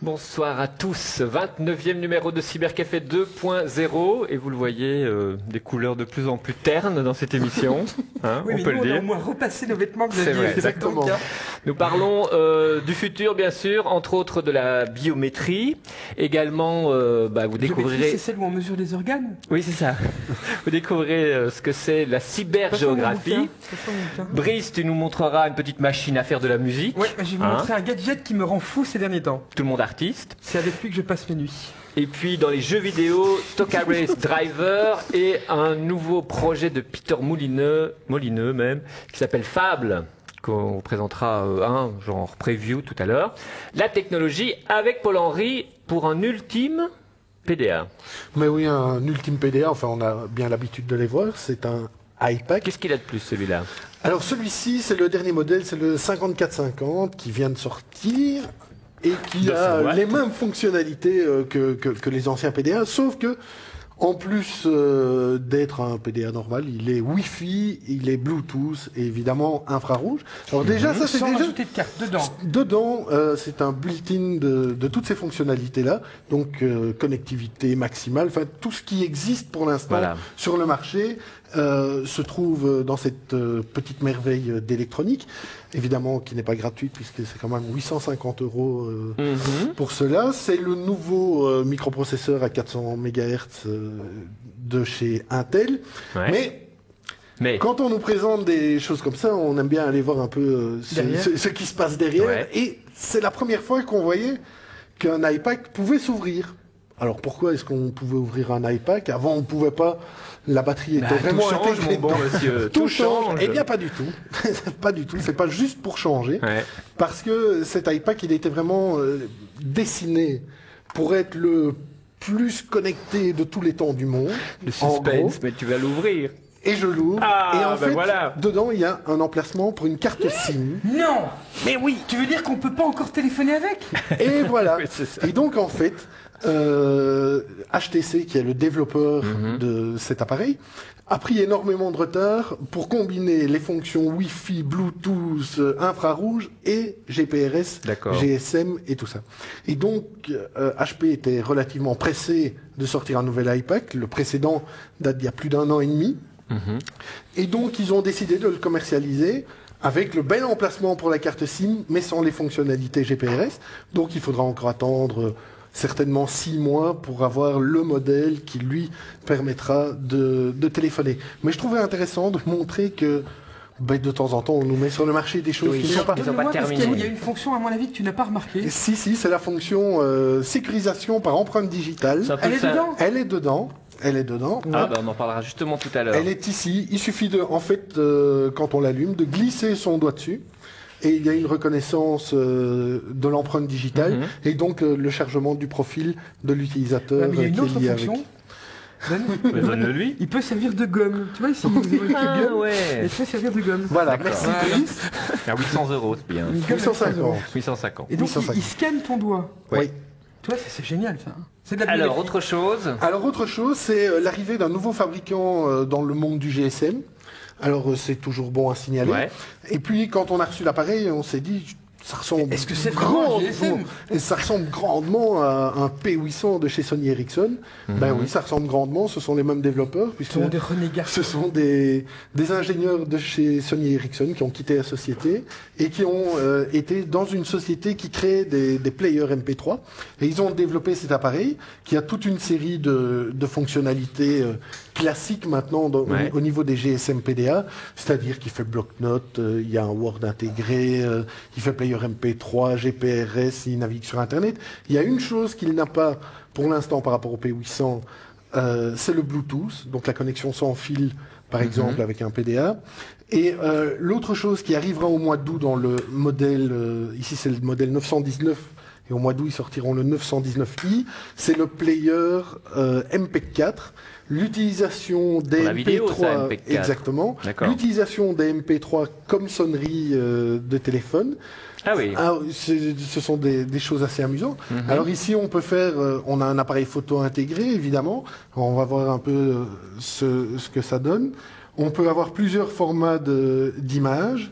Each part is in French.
Bonsoir à tous, 29e numéro de Cybercafé 2.0 et vous le voyez, des couleurs de plus en plus ternes dans cette émission, hein, oui, on peut le dire. On a au moins repassé nos vêtements que vous C'est aviez. vrai, exactement. Nous parlons du futur bien sûr, entre autres de la biométrie, également vous découvrirez... C'est celle où on mesure les organes? Oui c'est ça, vous découvrirez ce que c'est la cybergéographie. Brice, tu nous montreras une petite machine à faire de la musique. Oui, je vais vous montrer un gadget qui me rend fou ces derniers temps. Tout le monde artiste. C'est avec lui que je passe mes nuits. Et puis dans les jeux vidéo, Toka Race Driver et un nouveau projet de Peter Molineux même, qui s'appelle Fable, qu'on vous présentera un genre preview tout à l'heure. La technologie avec Paul-Henri pour un ultime PDA. Mais oui, un ultime PDA, enfin on a bien l'habitude de les voir, c'est un iPack. Qu'est-ce qu'il a de plus celui-là? Alors celui-ci, c'est le dernier modèle, c'est le 5450 qui vient de sortir et qui a les mêmes fonctionnalités que les anciens PDA, sauf que en plus d'être un PDA normal, il est Wi-Fi, il est Bluetooth et évidemment infrarouge. Alors déjà, ça c'est sans déjà... rajouter de carte dedans. Dedans, c'est un built-in de toutes ces fonctionnalités-là, donc connectivité maximale, enfin tout ce qui existe pour l'instant sur le marché se trouve dans cette petite merveille d'électronique, évidemment qui n'est pas gratuite puisque c'est quand même 850 € pour cela. C'est le nouveau microprocesseur à 400 MHz de chez Intel, mais quand on nous présente des choses comme ça, on aime bien aller voir un peu ce qui se passe derrière, et c'est la première fois qu'on voyait qu'un iPack pouvait s'ouvrir. Alors pourquoi est-ce qu'on pouvait ouvrir un iPack? Avant on pouvait pas, la batterie était vraiment intégrée. Mon bon monsieur, tout change. Eh bien pas du tout, pas du tout, c'est pas juste pour changer, parce que cet iPack il était vraiment dessiné pour être le plus connecté de tous les temps du monde. Le suspense, mais tu vas l'ouvrir. Et je l'ouvre, et en fait, dedans, il y a un emplacement pour une carte SIM. Non! Mais oui! Tu veux dire qu'on peut pas encore téléphoner avec? Et voilà. Et donc, en fait, HTC, qui est le développeur de cet appareil, a pris énormément de retard pour combiner les fonctions Wi-Fi, Bluetooth, infrarouge et GPRS, GSM et tout ça. Et donc, HP était relativement pressé de sortir un nouvel iPack. Le précédent date d'il y a plus d'1 an et demi. Et donc, ils ont décidé de le commercialiser avec le bel emplacement pour la carte SIM, mais sans les fonctionnalités GPRS. Donc, il faudra encore attendre certainement 6 mois pour avoir le modèle qui, lui, permettra de téléphoner. Mais je trouvais intéressant de montrer que de temps en temps, on nous met sur le marché des choses qui ne sont pas terminées. Il y a une fonction, à mon avis, que tu n'as pas remarqué. Si, c'est la fonction sécurisation par empreinte digitale. Elle est dedans. Elle est dedans. Elle est dedans. Ah on en parlera justement tout à l'heure. Elle est ici. Il suffit en fait, quand on l'allume, de glisser son doigt dessus. Et il y a une reconnaissance de l'empreinte digitale et donc le chargement du profil de l'utilisateur. Il y a une autre fonction. Donne-le-lui. Il peut servir de gomme. Tu vois ici, vous avez gomme. Il peut servir de gomme. Voilà, merci. À 800 €, c'est bien. 850. Et donc, il scanne ton doigt. Oui. Tu vois, c'est génial ça. Alors, autre chose, c'est l'arrivée d'un nouveau fabricant dans le monde du GSM. Alors, c'est toujours bon à signaler. Et puis, quand on a reçu l'appareil, on s'est dit, ça ressemble Est-ce que c'est vraiment un GSM ? Et ça ressemble grandement à un P800 de chez Sony Ericsson. Ben oui, ça ressemble grandement. Ce sont les mêmes développeurs. Ce sont des renégats. Ce sont des ingénieurs de chez Sony Ericsson qui ont quitté la société et qui ont été dans une société qui crée des players MP3. Et ils ont développé cet appareil qui a toute une série de fonctionnalités classiques maintenant au niveau des GSM PDA. C'est-à-dire qu'il fait bloc-notes, il y a un Word intégré, il fait player MP3, GPRS, il navigue sur Internet. Il y a une chose qu'il n'a pas pour l'instant par rapport au P800, c'est le Bluetooth, donc la connexion sans fil par exemple, avec un PDA. Et l'autre chose qui arrivera au mois d'août dans le modèle, ici c'est le modèle 919, et au mois d'août ils sortiront le 919i, c'est le player MP4. L'utilisation des MP3, vidéo, ça, MP4. Exactement. L'utilisation des MP3 comme sonnerie de téléphone. Ah oui. Ce sont des choses assez amusantes. Alors ici, on peut faire, on a un appareil photo intégré, évidemment. On va voir un peu ce que ça donne. On peut avoir plusieurs formats d'images.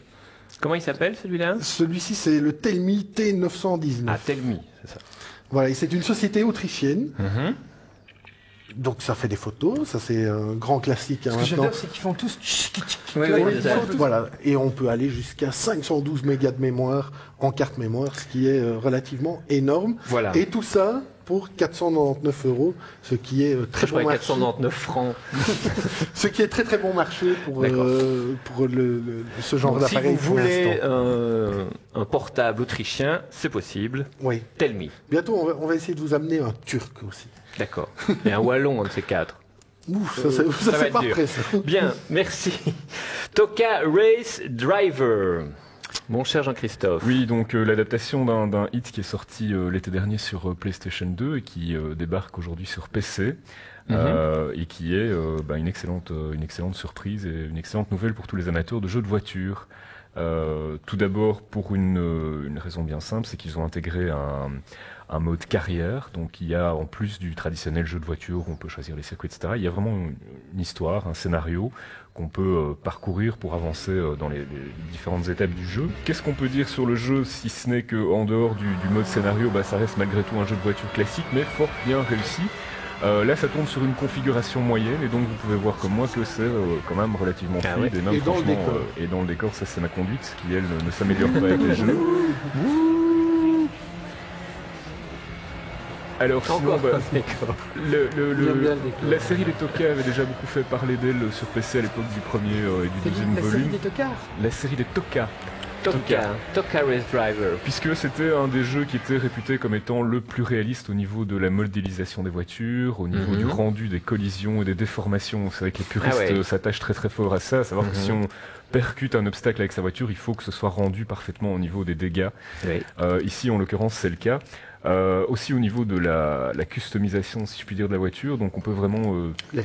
Comment il s'appelle celui-là? Celui-ci, c'est le Telmi T919. Ah, Telmi, c'est ça. Voilà, et c'est une société autrichienne. Donc ça fait des photos, ça c'est un grand classique. Ce que j'adore, c'est qu'ils font tous... Voilà, et on peut aller jusqu'à 512 mégas de mémoire en carte mémoire, ce qui est relativement énorme. Voilà. Et tout ça pour 499 €, ce qui est très bon marché. 499 francs. Ce qui est très très bon marché pour ce genre Donc, d'appareil. Si vous voulez un portable autrichien, c'est possible. Oui. Telmi. Bientôt, on va essayer de vous amener un turc aussi. D'accord. Et un wallon, un de ces quatre. Ouf, ça c'est pas prêt, ça. Bien, merci. Toka Race Driver. Mon cher Jean-Christophe. Oui, donc l'adaptation d'un hit qui est sorti l'été dernier sur PlayStation 2 et qui débarque aujourd'hui sur PC. Et qui est une excellente surprise et une excellente nouvelle pour tous les amateurs de jeux de voiture. Tout d'abord pour une raison bien simple, c'est qu'ils ont intégré un mode carrière. Donc il y a, en plus du traditionnel jeu de voiture où on peut choisir les circuits, etc., il y a vraiment une histoire, un scénario qu'on peut parcourir pour avancer dans les différentes étapes du jeu. Qu'est-ce qu'on peut dire sur le jeu, si ce n'est qu'en dehors du mode scénario, ça reste malgré tout un jeu de voiture classique, mais fort bien réussi. Là, ça tourne sur une configuration moyenne, et donc vous pouvez voir comme moi que c'est quand même relativement fluide. Et, même, et dans le décor. Et dans le décor, ça c'est ma conduite, qui elle ne s'améliore pas avec les jeux. Alors sinon, la série des Toka avait déjà beaucoup fait parler d'elle sur PC à l'époque du premier et du deuxième volume. La série des Toka. La série des Toka. Toka Race Driver. Puisque c'était un des jeux qui était réputé comme étant le plus réaliste au niveau de la modélisation des voitures, au niveau du rendu des collisions et des déformations. C'est vrai que les puristes s'attachent très très fort à ça, à savoir que si on percute un obstacle avec sa voiture, il faut que ce soit rendu parfaitement au niveau des dégâts. Oui. Ici, en l'occurrence, c'est le cas. Aussi au niveau de la customisation, si je puis dire, de la voiture, donc on peut vraiment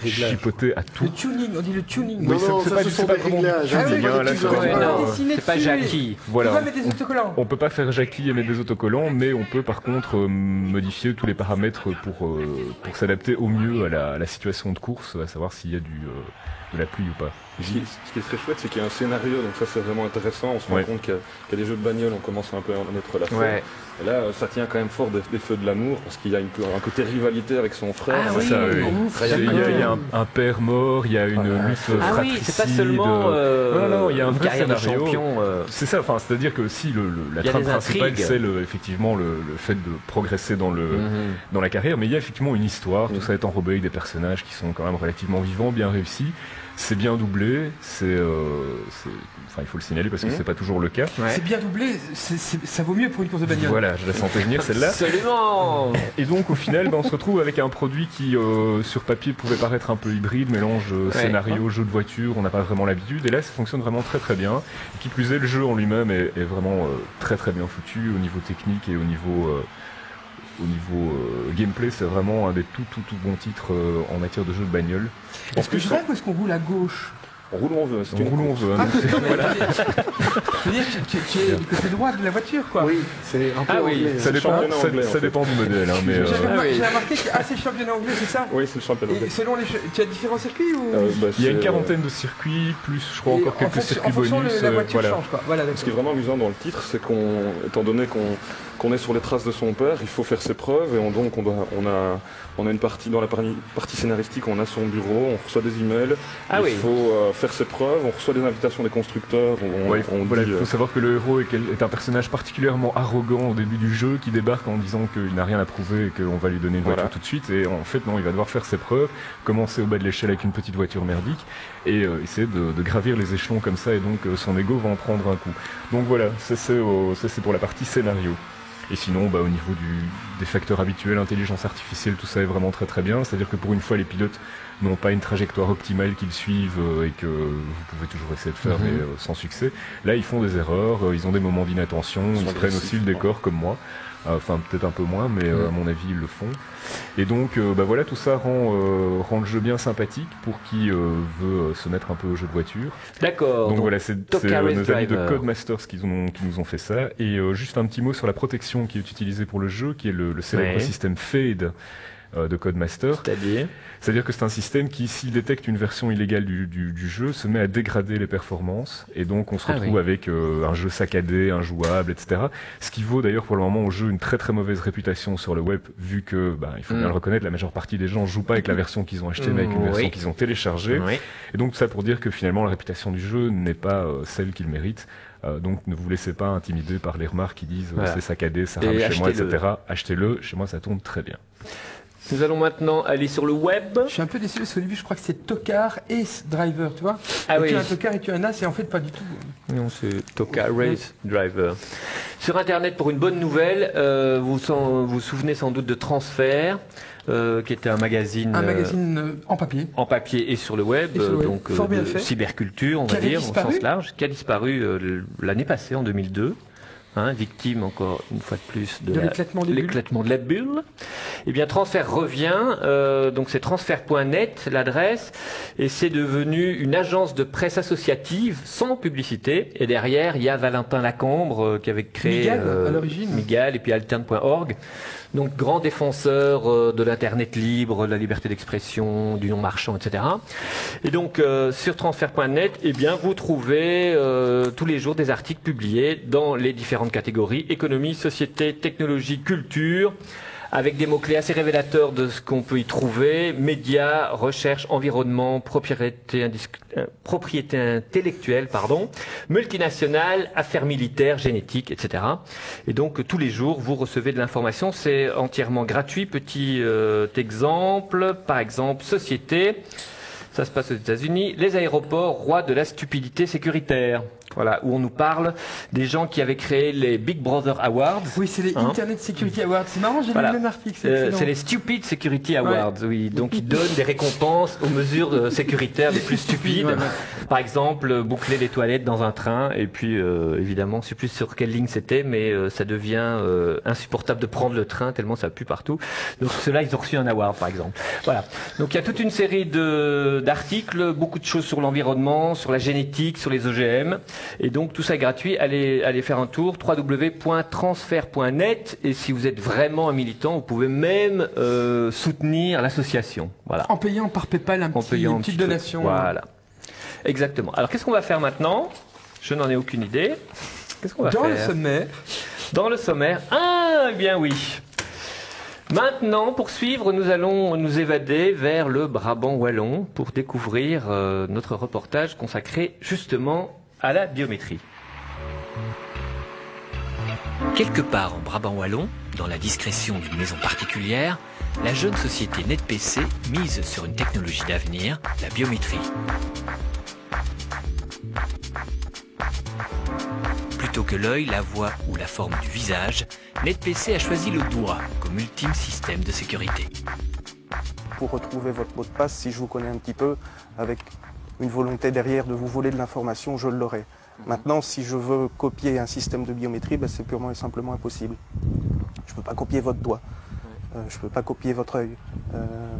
chipoter à tout. Le tuning, on dit le tuning. Non, c'est pas vraiment du tuning. C'est pas Jackie. Voilà. On peut pas mettre des autocollants. On peut pas faire Jackie et mettre des autocollants, mais on peut par contre modifier tous les paramètres pour s'adapter au mieux à la situation de course, à savoir s'il y a de la pluie ou pas. Ce qui est très chouette, c'est qu'il y a un scénario, donc ça c'est vraiment intéressant. On se rend compte qu'il y a des jeux de bagnole, on commence un peu à en être là. Ouais. Et là, ça tient quand même fort des feux de l'amour, parce qu'il y a un côté rivalité avec son frère. Ah oui, il y a un père mort, il y a une lutte fratricide. Ah oui, c'est pas seulement non, il y a un vrai scénario. Champion, c'est ça, c'est-à-dire que si la trame principale, c'est effectivement le fait de progresser dans la carrière, mais il y a effectivement une histoire, tout ça est enrobé avec des personnages qui sont quand même relativement vivants, bien réussis. C'est bien doublé, il faut le signaler parce que c'est pas toujours le cas. Ouais. C'est bien doublé, ça vaut mieux pour une course de bagnole. Voilà, je la sentais venir celle-là. Absolument. Et donc au final, on se retrouve avec un produit qui, sur papier, pouvait paraître un peu hybride, mélange scénario, jeu de voiture, on n'a pas vraiment l'habitude. Et là, ça fonctionne vraiment très très bien. Et qui plus est, le jeu en lui-même est vraiment très très bien foutu au niveau technique et au niveau gameplay. C'est vraiment un des tout bons titres en matière de jeu de bagnole. Est-ce que je rêve ou est-ce qu'on roule à gauche? On roule où on veut. On roule où on veut. Voilà. C'est-à-dire que tu es du côté droit de la voiture, quoi. Oui, c'est un peu anglais. Ça dépend du modèle. Mais j'ai remarqué que c'est le championnat anglais, c'est ça? Oui, c'est le championnat anglais. Et selon tu as différents circuits ou il y a une quarantaine de circuits, plus je crois encore quelques circuits bonus. La voiture change, quoi. Voilà, ce qui est vraiment amusant dans le titre, c'est étant donné qu'on est sur les traces de son père, il faut faire ses preuves, et donc on a une partie dans la partie scénaristique, on a son bureau, on reçoit des emails, il faut faire ses preuves, on reçoit des invitations des constructeurs. Il faut savoir que le héros est un personnage particulièrement arrogant au début du jeu, qui débarque en disant qu'il n'a rien à prouver et qu'on va lui donner une voiture tout de suite, et en fait non, il va devoir faire ses preuves, commencer au bas de l'échelle avec une petite voiture merdique, et essayer de gravir les échelons comme ça, et donc son ego va en prendre un coup. Donc voilà, ça c'est pour la partie scénario. Et sinon, au niveau des facteurs habituels, intelligence artificielle, tout ça est vraiment très très bien. C'est-à-dire que pour une fois, les pilotes n'ont pas une trajectoire optimale qu'ils suivent et que vous pouvez toujours essayer de faire, mais sans succès. Là, ils font des erreurs, ils ont des moments d'inattention, ils se prennent aussi le décor comme moi. Enfin, peut-être un peu moins, mais à mon avis, ils le font. Et donc, voilà, tout ça rend le jeu bien sympathique pour qui veut se mettre un peu au jeu de voiture. D'accord. Donc voilà, c'est nos amis de Codemasters qui nous ont fait ça. Et juste un petit mot sur la protection qui est utilisée pour le jeu, qui est le célèbre système Fade de Codemasters. C'est-à-dire que c'est un système qui, s'il détecte une version illégale du jeu, se met à dégrader les performances. Et donc, on se retrouve avec un jeu saccadé, injouable, etc. Ce qui vaut d'ailleurs pour le moment au jeu une très très mauvaise réputation sur le web, vu que, il faut bien le reconnaître, la majeure partie des gens jouent pas avec la version qu'ils ont achetée, mais avec une version qu'ils ont téléchargée. Et donc, ça pour dire que finalement, la réputation du jeu n'est pas celle qu'il mérite. Donc ne vous laissez pas intimider par les remarques qui disent c'est saccadé, ça rame chez moi, etc. Achetez-le, chez moi ça tourne très bien. Nous allons maintenant aller sur le web. Je suis un peu déçu parce qu'au début, je crois que c'est Tokar et Driver, tu vois. Ah oui. Tu as un Tokar et tu as un As, et en fait, pas du tout. Non, c'est Tokar Race Driver. Sur Internet, pour une bonne nouvelle, vous vous souvenez sans doute de Transfert, qui était un magazine. Un magazine en papier. En papier et sur le web, donc fort bien fait. cyberculture, on va dire, au sens large, qui a disparu l'année passée, en 2002. Victime encore une fois de plus de l'éclatement de la bulle. Eh bien, Transfert revient, donc c'est transfert.net l'adresse, et c'est devenu une agence de presse associative sans publicité. Et derrière, il y a Valentin Lacambre qui avait créé Migal, à l'origine. Migal et puis alterne.org. Donc, grand défenseur de l'Internet libre, de la liberté d'expression, du non marchand, etc. Et donc, sur transfert.net, eh bien, vous trouvez tous les jours des articles publiés dans les différentes catégories: économie, société, technologie, culture, avec des mots-clés assez révélateurs de ce qu'on peut y trouver: médias, recherche, environnement, propriété intellectuelle, multinationales, affaires militaires, génétique, etc. Et donc, tous les jours, vous recevez de l'information. C'est entièrement gratuit. Petit exemple, par exemple, société. Ça se passe aux États-Unis. Les aéroports, rois de la stupidité sécuritaire. Voilà, où on nous parle des gens qui avaient créé les Big Brother Awards. Oui, c'est les Internet Security Awards. C'est marrant, j'ai lu le même article. C'est les Stupid Security Awards, oui. Donc, ils donnent des récompenses aux mesures sécuritaires les plus stupides. Par exemple, boucler les toilettes dans un train. Et puis, évidemment, je ne sais plus sur quelle ligne c'était, mais ça devient insupportable de prendre le train tellement ça pue partout. Donc, ceux-là, ils ont reçu un award, par exemple. Voilà. Donc, il y a toute une série d'articles, beaucoup de choses sur l'environnement, sur la génétique, sur les OGM. Et donc tout ça est gratuit, allez faire un tour, www.transfert.net, et si vous êtes vraiment un militant, vous pouvez même soutenir l'association. Voilà. En payant par PayPal une petite donation. Voilà. Exactement. Alors qu'est-ce qu'on va faire maintenant? Je n'en ai aucune idée. Qu'est-ce qu'on va faire? Dans le sommaire. Dans le sommaire. Ah, eh bien oui. Maintenant, pour suivre, nous allons nous évader vers le Brabant wallon pour découvrir notre reportage consacré justement à la biométrie. Quelque part en Brabant wallon, dans la discrétion d'une maison particulière, la jeune société NetPC mise sur une technologie d'avenir, la biométrie. Plutôt que l'œil, la voix ou la forme du visage, NetPC a choisi le doigt comme ultime système de sécurité. Pour retrouver votre mot de passe, si je vous connais un petit peu, avec une volonté derrière de vous voler de l'information, je l'aurai. Maintenant, si je veux copier un système de biométrie, c'est purement et simplement impossible. Je ne peux pas copier votre doigt, je ne peux pas copier votre œil,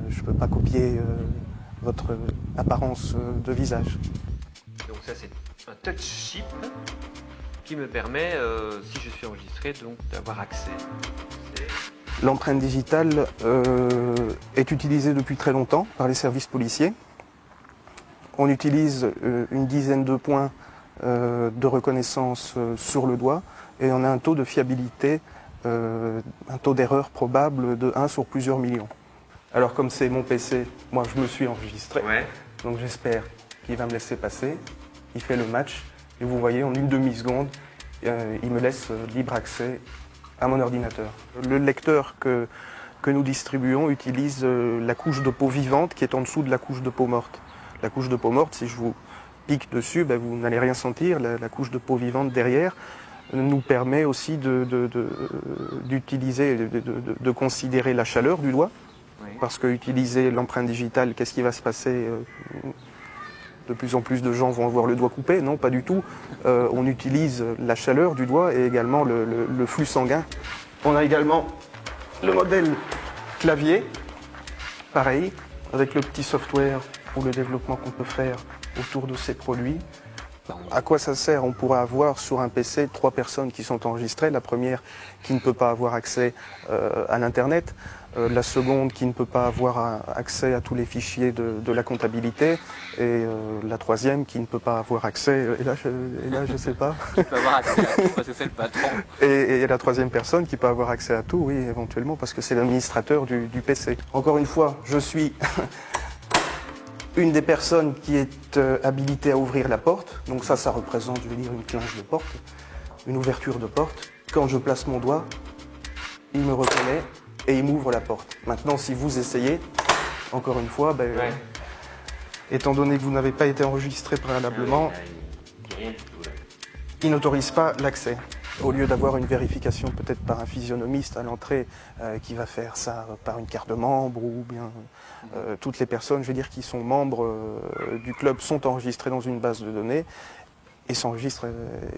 je ne peux pas copier votre apparence de visage. Donc ça, c'est un touch chip qui me permet, si je suis enregistré, donc d'avoir accès. L'empreinte digitale est utilisée depuis très longtemps par les services policiers. On utilise une dizaine de points de reconnaissance sur le doigt et on a un taux de fiabilité, un taux d'erreur probable de 1 sur plusieurs millions. Alors comme c'est mon PC, moi je me suis enregistré, donc j'espère qu'il va me laisser passer. Il fait le match et vous voyez en une demi-seconde, il me laisse libre accès à mon ordinateur. Le lecteur que nous distribuons utilise la couche de peau vivante qui est en dessous de la couche de peau morte. La couche de peau morte, si je vous pique dessus, vous n'allez rien sentir. La couche de peau vivante derrière nous permet aussi d'utiliser, de considérer la chaleur du doigt. Parce que utiliser l'empreinte digitale, qu'est-ce qui va se passer? De plus en plus de gens vont avoir le doigt coupé. Non, pas du tout. On utilise la chaleur du doigt et également le flux sanguin. On a également le modèle clavier, pareil, avec le petit software pour le développement qu'on peut faire autour de ces produits. À quoi ça sert? On pourra avoir sur un PC 3 personnes qui sont enregistrées. La première qui ne peut pas avoir accès à l'Internet. La seconde qui ne peut pas avoir accès à tous les fichiers de la comptabilité. Et la troisième qui ne peut pas avoir accès... Et là, je ne sais pas. Qui peut avoir accès à tout parce que c'est le patron. Et la troisième personne qui peut avoir accès à tout, oui, éventuellement, parce que c'est l'administrateur du PC. Encore une fois, je suis... une des personnes qui est habilitée à ouvrir la porte, donc ça représente, je veux dire, une clinche de porte, une ouverture de porte. Quand je place mon doigt, il me reconnaît et il m'ouvre la porte. Maintenant, si vous essayez, encore une fois, étant donné que vous n'avez pas été enregistré préalablement, il n'autorise pas l'accès. Au lieu d'avoir une vérification peut-être par un physionomiste à l'entrée qui va faire ça par une carte de membre ou bien toutes les personnes, je veux dire, qui sont membres du club sont enregistrées dans une base de données et s'enregistrent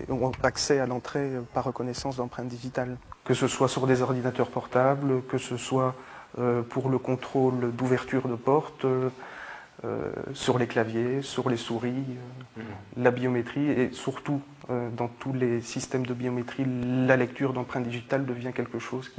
ont accès à l'entrée par reconnaissance d'empreintes digitales. Que ce soit sur des ordinateurs portables, que ce soit pour le contrôle d'ouverture de porte, sur les claviers, sur les souris, la biométrie et surtout dans tous les systèmes de biométrie, la lecture d'empreintes digitales devient quelque chose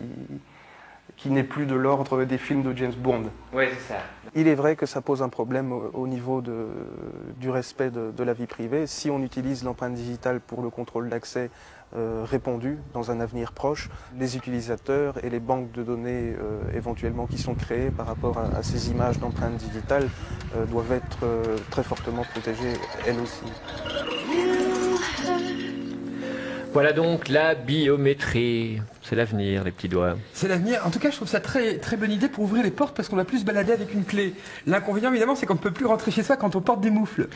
qui n'est plus de l'ordre des films de James Bond. Oui, c'est ça. Il est vrai que ça pose un problème au niveau du respect de la vie privée. Si on utilise l'empreinte digitale pour le contrôle d'accès répandu dans un avenir proche, les utilisateurs et les banques de données éventuellement qui sont créées par rapport à ces images d'empreintes digitales doivent être très fortement protégées elles aussi. Voilà donc la biométrie. C'est l'avenir, les petits doigts. C'est l'avenir. En tout cas, je trouve ça très, très bonne idée pour ouvrir les portes parce qu'on va plus se balader avec une clé. L'inconvénient, évidemment, c'est qu'on ne peut plus rentrer chez soi quand on porte des moufles.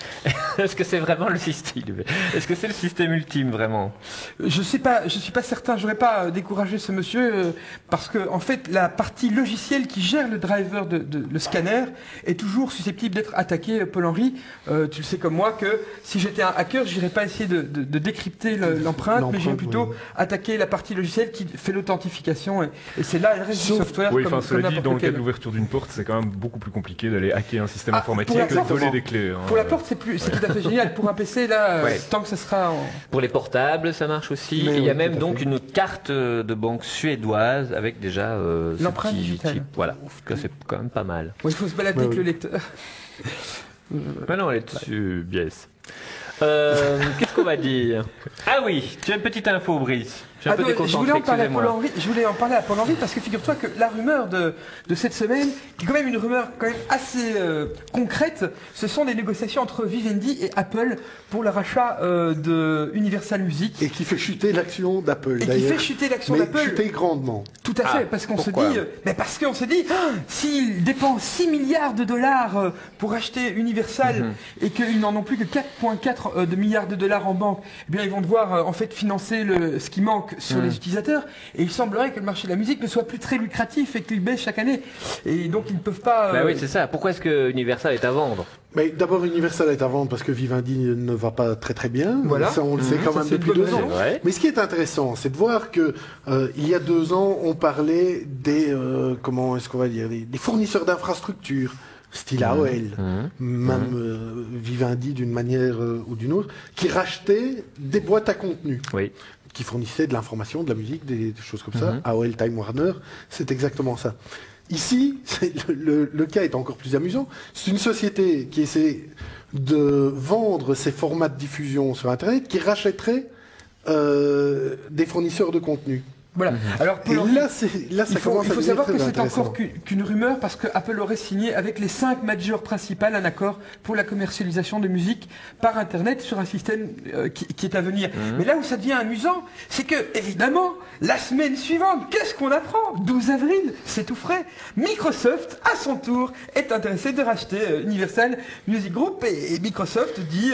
Est-ce que c'est vraiment le système? Est-ce que c'est le système ultime, vraiment? Je suis pas certain. J'aurais pas découragé ce monsieur parce que, en fait, la partie logicielle qui gère le driver le scanner est toujours susceptible d'être attaquée. Paul-Henri, tu le sais comme moi que si j'étais un hacker, j'irais pas essayer de décrypter l'empreinte, mais j'irais plutôt attaquer la partie logicielle qui fait l'authentification et c'est là le reste du software. Oui, enfin, cela dit, dans le cas de l'ouverture d'une porte, c'est quand même beaucoup plus compliqué d'aller hacker un système informatique que de voler des clés. Pour la porte, c'est tout à fait génial. Pour un PC, là, tant que ça sera... Pour les portables, ça marche aussi. Et il y a même donc une carte de banque suédoise avec déjà l'empreinte digitale. Voilà, c'est quand même pas mal. Il faut se balader avec le lecteur. Maintenant, elle est dessus, yes. Qu'est-ce qu'on va dire? Ah oui, tu as une petite info, Brice. Je voulais en parler à Paul-Henri parce que figure-toi que la rumeur de cette semaine, qui est quand même une rumeur quand même assez concrète, ce sont des négociations entre Vivendi et Apple pour le rachat de Universal Music. Et qui fait chuter l'action d'Apple, d'ailleurs. Et qui fait chuter l'action d'Apple. Mais chuter grandement. Tout à fait, parce qu'on se dit, s'ils dépensent 6 milliards de dollars pour acheter Universal et qu'ils n'en ont plus que 4,4 de milliards de dollars en banque, eh bien ils vont devoir en fait financer ce qui manque sur les utilisateurs, et il semblerait que le marché de la musique ne soit plus très lucratif et qu'il baisse chaque année, et donc ils ne peuvent pas... oui, c'est ça. Pourquoi est-ce que Universal est à vendre? Mais d'abord, Universal est à vendre parce que Vivendi ne va pas très très bien. Voilà. Ça, on le sait quand même depuis 2 ans. Mais ce qui est intéressant, c'est de voir que il y a 2 ans, on parlait des comment est-ce qu'on va dire, des fournisseurs d'infrastructures, style AOL, même Vivendi d'une manière ou d'une autre, qui rachetaient des boîtes à contenu. Oui. Qui fournissaient de l'information, de la musique, des choses comme ça. AOL, Time Warner, c'est exactement ça. Ici, le cas est encore plus amusant. C'est une société qui essaie de vendre ses formats de diffusion sur Internet, qui rachèterait des fournisseurs de contenu. Voilà. Alors, et là, ça commence à il faut savoir que c'est intéressant. encore qu'une rumeur parce que Apple aurait signé avec les 5 majors principales un accord pour la commercialisation de musique par Internet sur un système qui est à venir. Mais là où ça devient amusant, c'est que, évidemment, la semaine suivante, qu'est-ce qu'on apprend? 12 avril, c'est tout frais. Microsoft, à son tour, est intéressé de racheter Universal Music Group et Microsoft dit,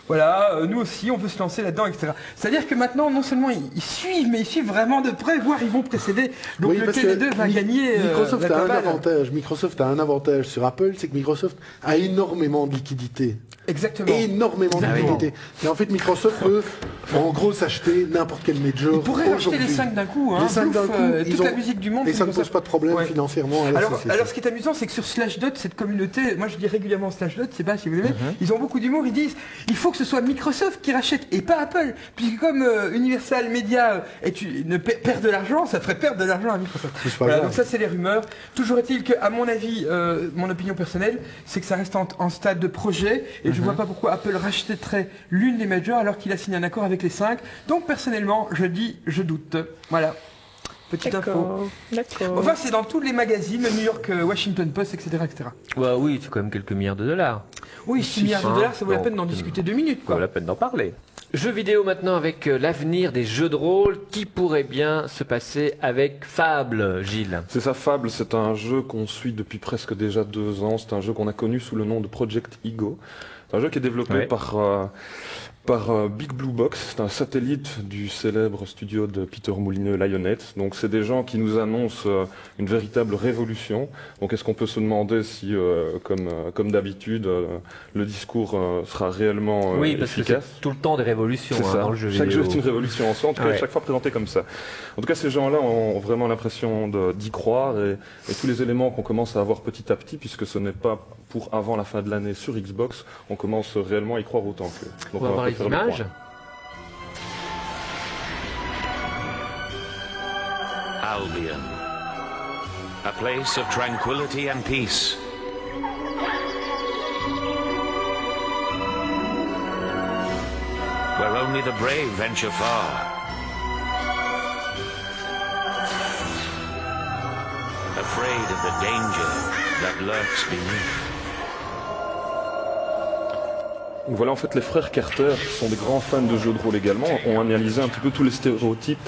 voilà, nous aussi, on veut se lancer là-dedans, etc. C'est-à-dire que maintenant, non seulement ils suivent, mais ils suivent vraiment de pourrait voir, ils vont précéder. Donc Oui, parce lequel des que deux va gagner Microsoft la a un cabale. avantage. Microsoft a un avantage sur Apple, c'est que Microsoft a énormément de liquidités. Exactement. Énormément de liquidités. Et en fait, Microsoft peut, en gros, s'acheter n'importe quel major. Ils pourraient racheter aujourd'hui. les 5 d'un coup. Hein, Les 5 d'un Bouffe, coup, toute la musique du monde. et ça ne pose pas de problème Ouais. financièrement à la société. Alors, ce qui est amusant, c'est que sur Slashdot, cette communauté, moi je dis régulièrement Slashdot, c'est pas si vous aimez, ils ont beaucoup d'humour, ils disent il faut que ce soit Microsoft qui rachète et pas Apple, puisque comme Universal Media perd de l'argent, ça ferait perdre de l'argent à Microsoft. C'est pas Voilà, grave. donc ça c'est les rumeurs. Toujours est-il que, à mon avis, mon opinion personnelle, c'est que ça reste en stade de projet, et je vois pas pourquoi Apple rachèterait l'une des majors alors qu'il a signé un accord avec les 5. Donc personnellement, je dis, je doute. Voilà. Petite info. D'accord. Enfin, c'est dans tous les magazines, le New York, Washington Post, etc. etc. Bah oui, c'est quand même quelques milliards de dollars. Oui, 6 milliards de dollars, ça vaut la Donc, peine d'en discuter 2 minutes. Ça Quoi. vaut la peine d'en parler. Jeux vidéo maintenant avec l'avenir des jeux de rôle qui pourrait bien se passer avec Fable, Gilles. C'est ça, Fable, c'est un jeu qu'on suit depuis presque déjà 2 ans. C'est un jeu qu'on a connu sous le nom de Project Ego. C'est un jeu qui est développé par Big Blue Box. C'est un satellite du célèbre studio de Peter Moulineux, Lionhead. Donc c'est des gens qui nous annoncent une véritable révolution. Donc est-ce qu'on peut se demander si, comme d'habitude, le discours sera réellement Oui, parce que efficace? c'est tout le temps des révolutions C'est ça. dans le jeu Chaque vidéo. jeu est une révolution en soi, en tout cas, chaque fois présenté comme ça. En tout cas, ces gens-là ont vraiment l'impression d'y croire et tous les éléments qu'on commence à avoir petit à petit, puisque ce n'est pas pour avant la fin de l'année sur Xbox, on commence réellement à y croire autant que. On va voir les images. Albion, a place of tranquility and peace. Where only the brave venture far. Afraid of the danger that lurks beneath. Donc voilà, en fait, les frères Carter, qui sont des grands fans de jeux de rôle également, ont analysé un petit peu tous les stéréotypes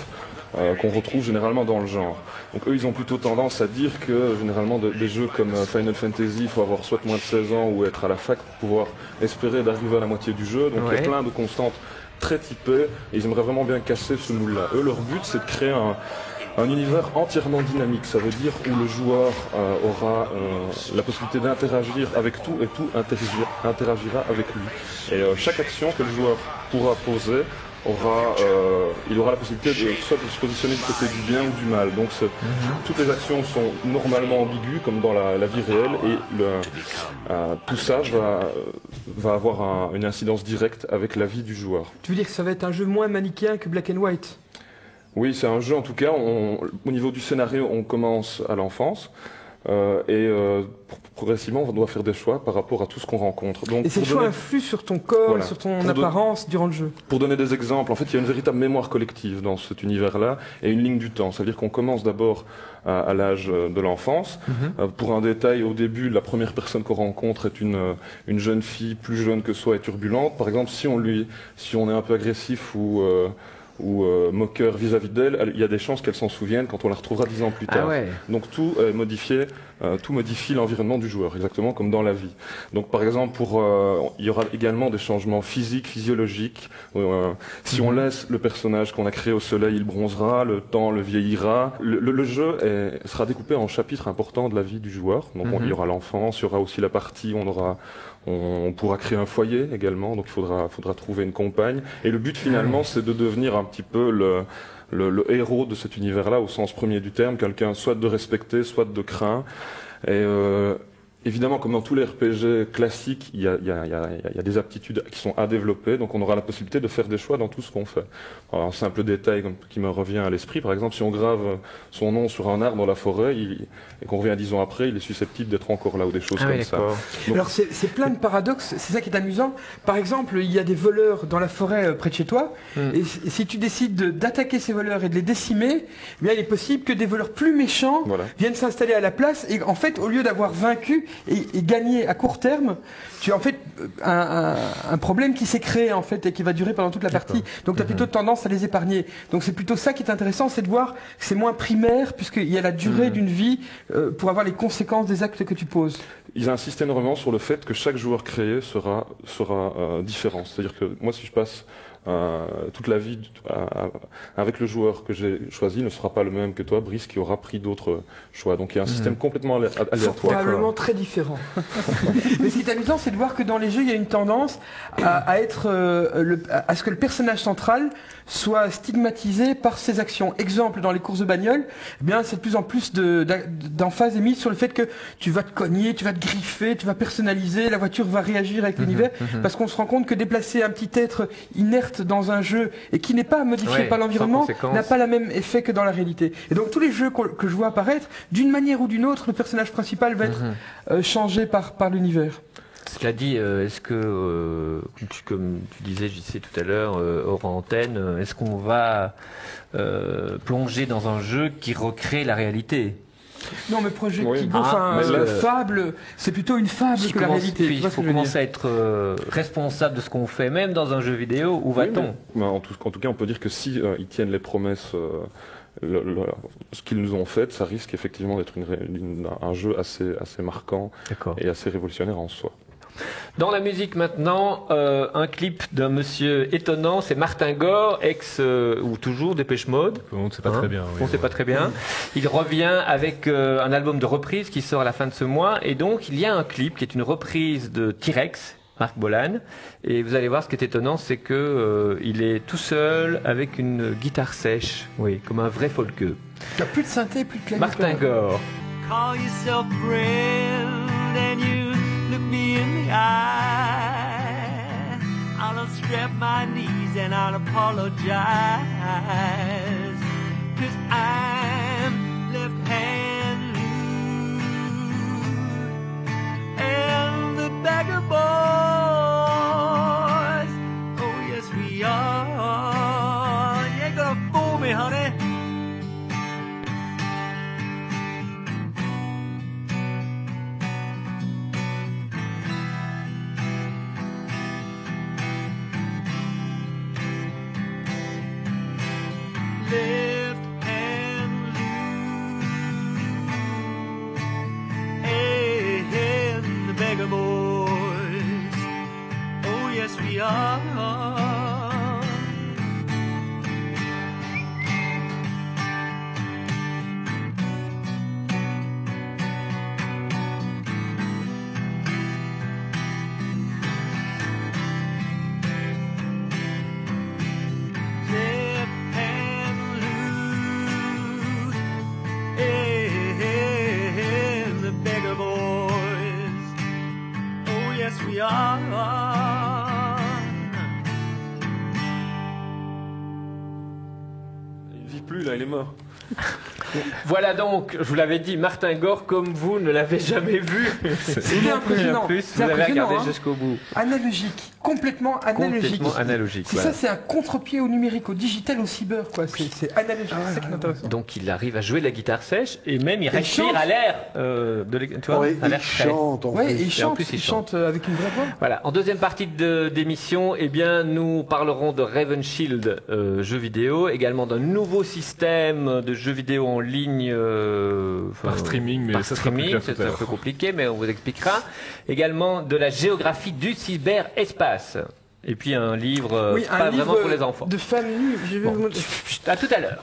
qu'on retrouve généralement dans le genre. Donc eux, ils ont plutôt tendance à dire que généralement des jeux comme Final Fantasy, il faut avoir soit moins de 16 ans ou être à la fac pour pouvoir espérer d'arriver à la moitié du jeu. Donc il y a plein de constantes très typées et ils aimeraient vraiment bien casser ce moule-là. Eux, leur but, c'est de créer un univers entièrement dynamique. Ça veut dire où le joueur aura la possibilité d'interagir avec tout et tout interagira avec lui. Et chaque action que le joueur pourra poser, il aura la possibilité de soit de se positionner du côté du bien ou du mal. Donc toutes les actions sont normalement ambiguës comme dans la vie réelle et tout ça va avoir une incidence directe avec la vie du joueur. Tu veux dire que ça va être un jeu moins manichéen que Black and White? Oui, c'est un jeu en tout cas. Au niveau du scénario, on commence à l'enfance. Progressivement, on doit faire des choix par rapport à tout ce qu'on rencontre. Donc, et ces choix influent sur ton corps, voilà, sur ton apparence durant le jeu. Pour donner des exemples, en fait, il y a une véritable mémoire collective dans cet univers-là et une ligne du temps. C'est-à-dire qu'on commence d'abord à l'âge de l'enfance. Pour un détail, au début, la première personne qu'on rencontre est une jeune fille plus jeune que soi et turbulente. Par exemple, si on est un peu agressif ou moqueur vis-à-vis d'elle, il y a des chances qu'elle s'en souvienne quand on la retrouvera 10 ans plus tard. Donc tout modifie l'environnement du joueur, exactement comme dans la vie. Donc par exemple, il y aura également des changements physiques, physiologiques. Si on laisse le personnage qu'on a créé au soleil, il bronzera, le temps le vieillira. Le jeu sera découpé en chapitres importants de la vie du joueur. Donc il y aura l'enfance, il y aura aussi la partie où on pourra créer un foyer également, donc il faudra trouver une compagne. Et le but finalement, c'est de devenir un petit peu le héros de cet univers-là, au sens premier du terme, quelqu'un soit de respecter, soit de craint. Et évidemment, comme dans tous les RPG classiques, il y a des aptitudes qui sont à développer, donc on aura la possibilité de faire des choix dans tout ce qu'on fait. Alors, un simple détail qui me revient à l'esprit, par exemple, si on grave son nom sur un arbre dans la forêt et qu'on revient 10 ans après, il est susceptible d'être encore là ou des choses comme ça. Donc, alors c'est plein de paradoxes, c'est ça qui est amusant. Par exemple, il y a des voleurs dans la forêt près de chez toi, et si tu décides d'attaquer ces voleurs et de les décimer, eh bien, il est possible que des voleurs plus méchants viennent s'installer à la place, et en fait, au lieu d'avoir vaincu et gagner à court terme, tu as en fait un problème qui s'est créé en fait et qui va durer pendant toute la partie. Donc tu as plutôt tendance à les épargner. Donc c'est plutôt ça qui est intéressant, c'est de voir que c'est moins primaire puisqu'il y a la durée d'une vie pour avoir les conséquences des actes que tu poses. Ils insistent énormément sur le fait que chaque joueur créé sera différent. C'est-à-dire que moi, si je passe toute la vie avec le joueur que j'ai choisi ne sera pas le même que toi, Brice, qui aura pris d'autres choix. Donc il y a un système complètement aléatoire. Probablement très différent. Mais ce qui est amusant, c'est de voir que dans les jeux, il y a une tendance à ce que le personnage central soit stigmatisé par ses actions. Exemple, dans les courses de bagnole, eh bien, c'est de plus en plus d'emphase est mise sur le fait que tu vas te cogner, tu vas te griffer, tu vas personnaliser, la voiture va réagir avec l'univers, parce qu'on se rend compte que déplacer un petit être inerte dans un jeu et qui n'est pas modifié par l'environnement n'a pas le même effet que dans la réalité. Et donc tous les jeux que je vois apparaître, d'une manière ou d'une autre, le personnage principal va être changé par l'univers. Cela dit, est-ce que, comme tu disais, JC, tout à l'heure, hors antenne, est-ce qu'on va plonger dans un jeu qui recrée la réalité ? Non, mais Project Kibo, fable, c'est plutôt une fable que la réalité. Il faut commencer à être responsable de ce qu'on fait, même dans un jeu vidéo. Où va-t-on ? En tout cas, on peut dire que si ils tiennent les promesses, ce qu'ils nous ont fait, ça risque effectivement d'être un jeu assez marquant et assez révolutionnaire en soi. Dans la musique maintenant, un clip d'un monsieur étonnant, c'est Martin Gore, ou toujours Dépêche Mode. On ne sait pas très bien. On ne sait pas très bien. Il revient avec un album de reprise qui sort à la fin de ce mois, et donc il y a un clip qui est une reprise de T-Rex, Marc Bolan, et vous allez voir, ce qui est étonnant, c'est que il est tout seul avec une guitare sèche, comme un vrai folkeux. Il n'y a plus de synthé, plus de clavier. Martin Gore. Call yourself friend and you look me in the eye. I'll unstrap my knees and I'll apologize, 'cause I'm left hand loose and the beggar boys, oh yes we are. You ain't gonna fool me, honey. Left hand loose, and the beggar boys, oh yes we are. Il vit plus là, il est mort. Voilà donc, je vous l'avais dit, Martin Gore, comme vous ne l'avez jamais vu. C'est impressionnant. Vous avez regardé jusqu'au bout. Analogique, complètement analogique. Complètement analogique. Ça, c'est un contre-pied au numérique, au digital, au cyber, quoi. C'est analogique. C'est ça qui est intéressant. Donc il arrive à jouer de la guitare sèche et même il respire à l'air tu vois, à l'air frais. Il chante avec une vraie voix. Voilà. En deuxième partie d'émission, eh bien, nous parlerons de Raven Shield, jeu vidéo, également d'un nouveau système de jeux vidéo en ligne par streaming, mais ça c'est un peu compliqué, mais on vous expliquera. Également de la géographie du cyberespace. Et puis un livre pas vraiment pour les enfants. De famille. À tout à l'heure.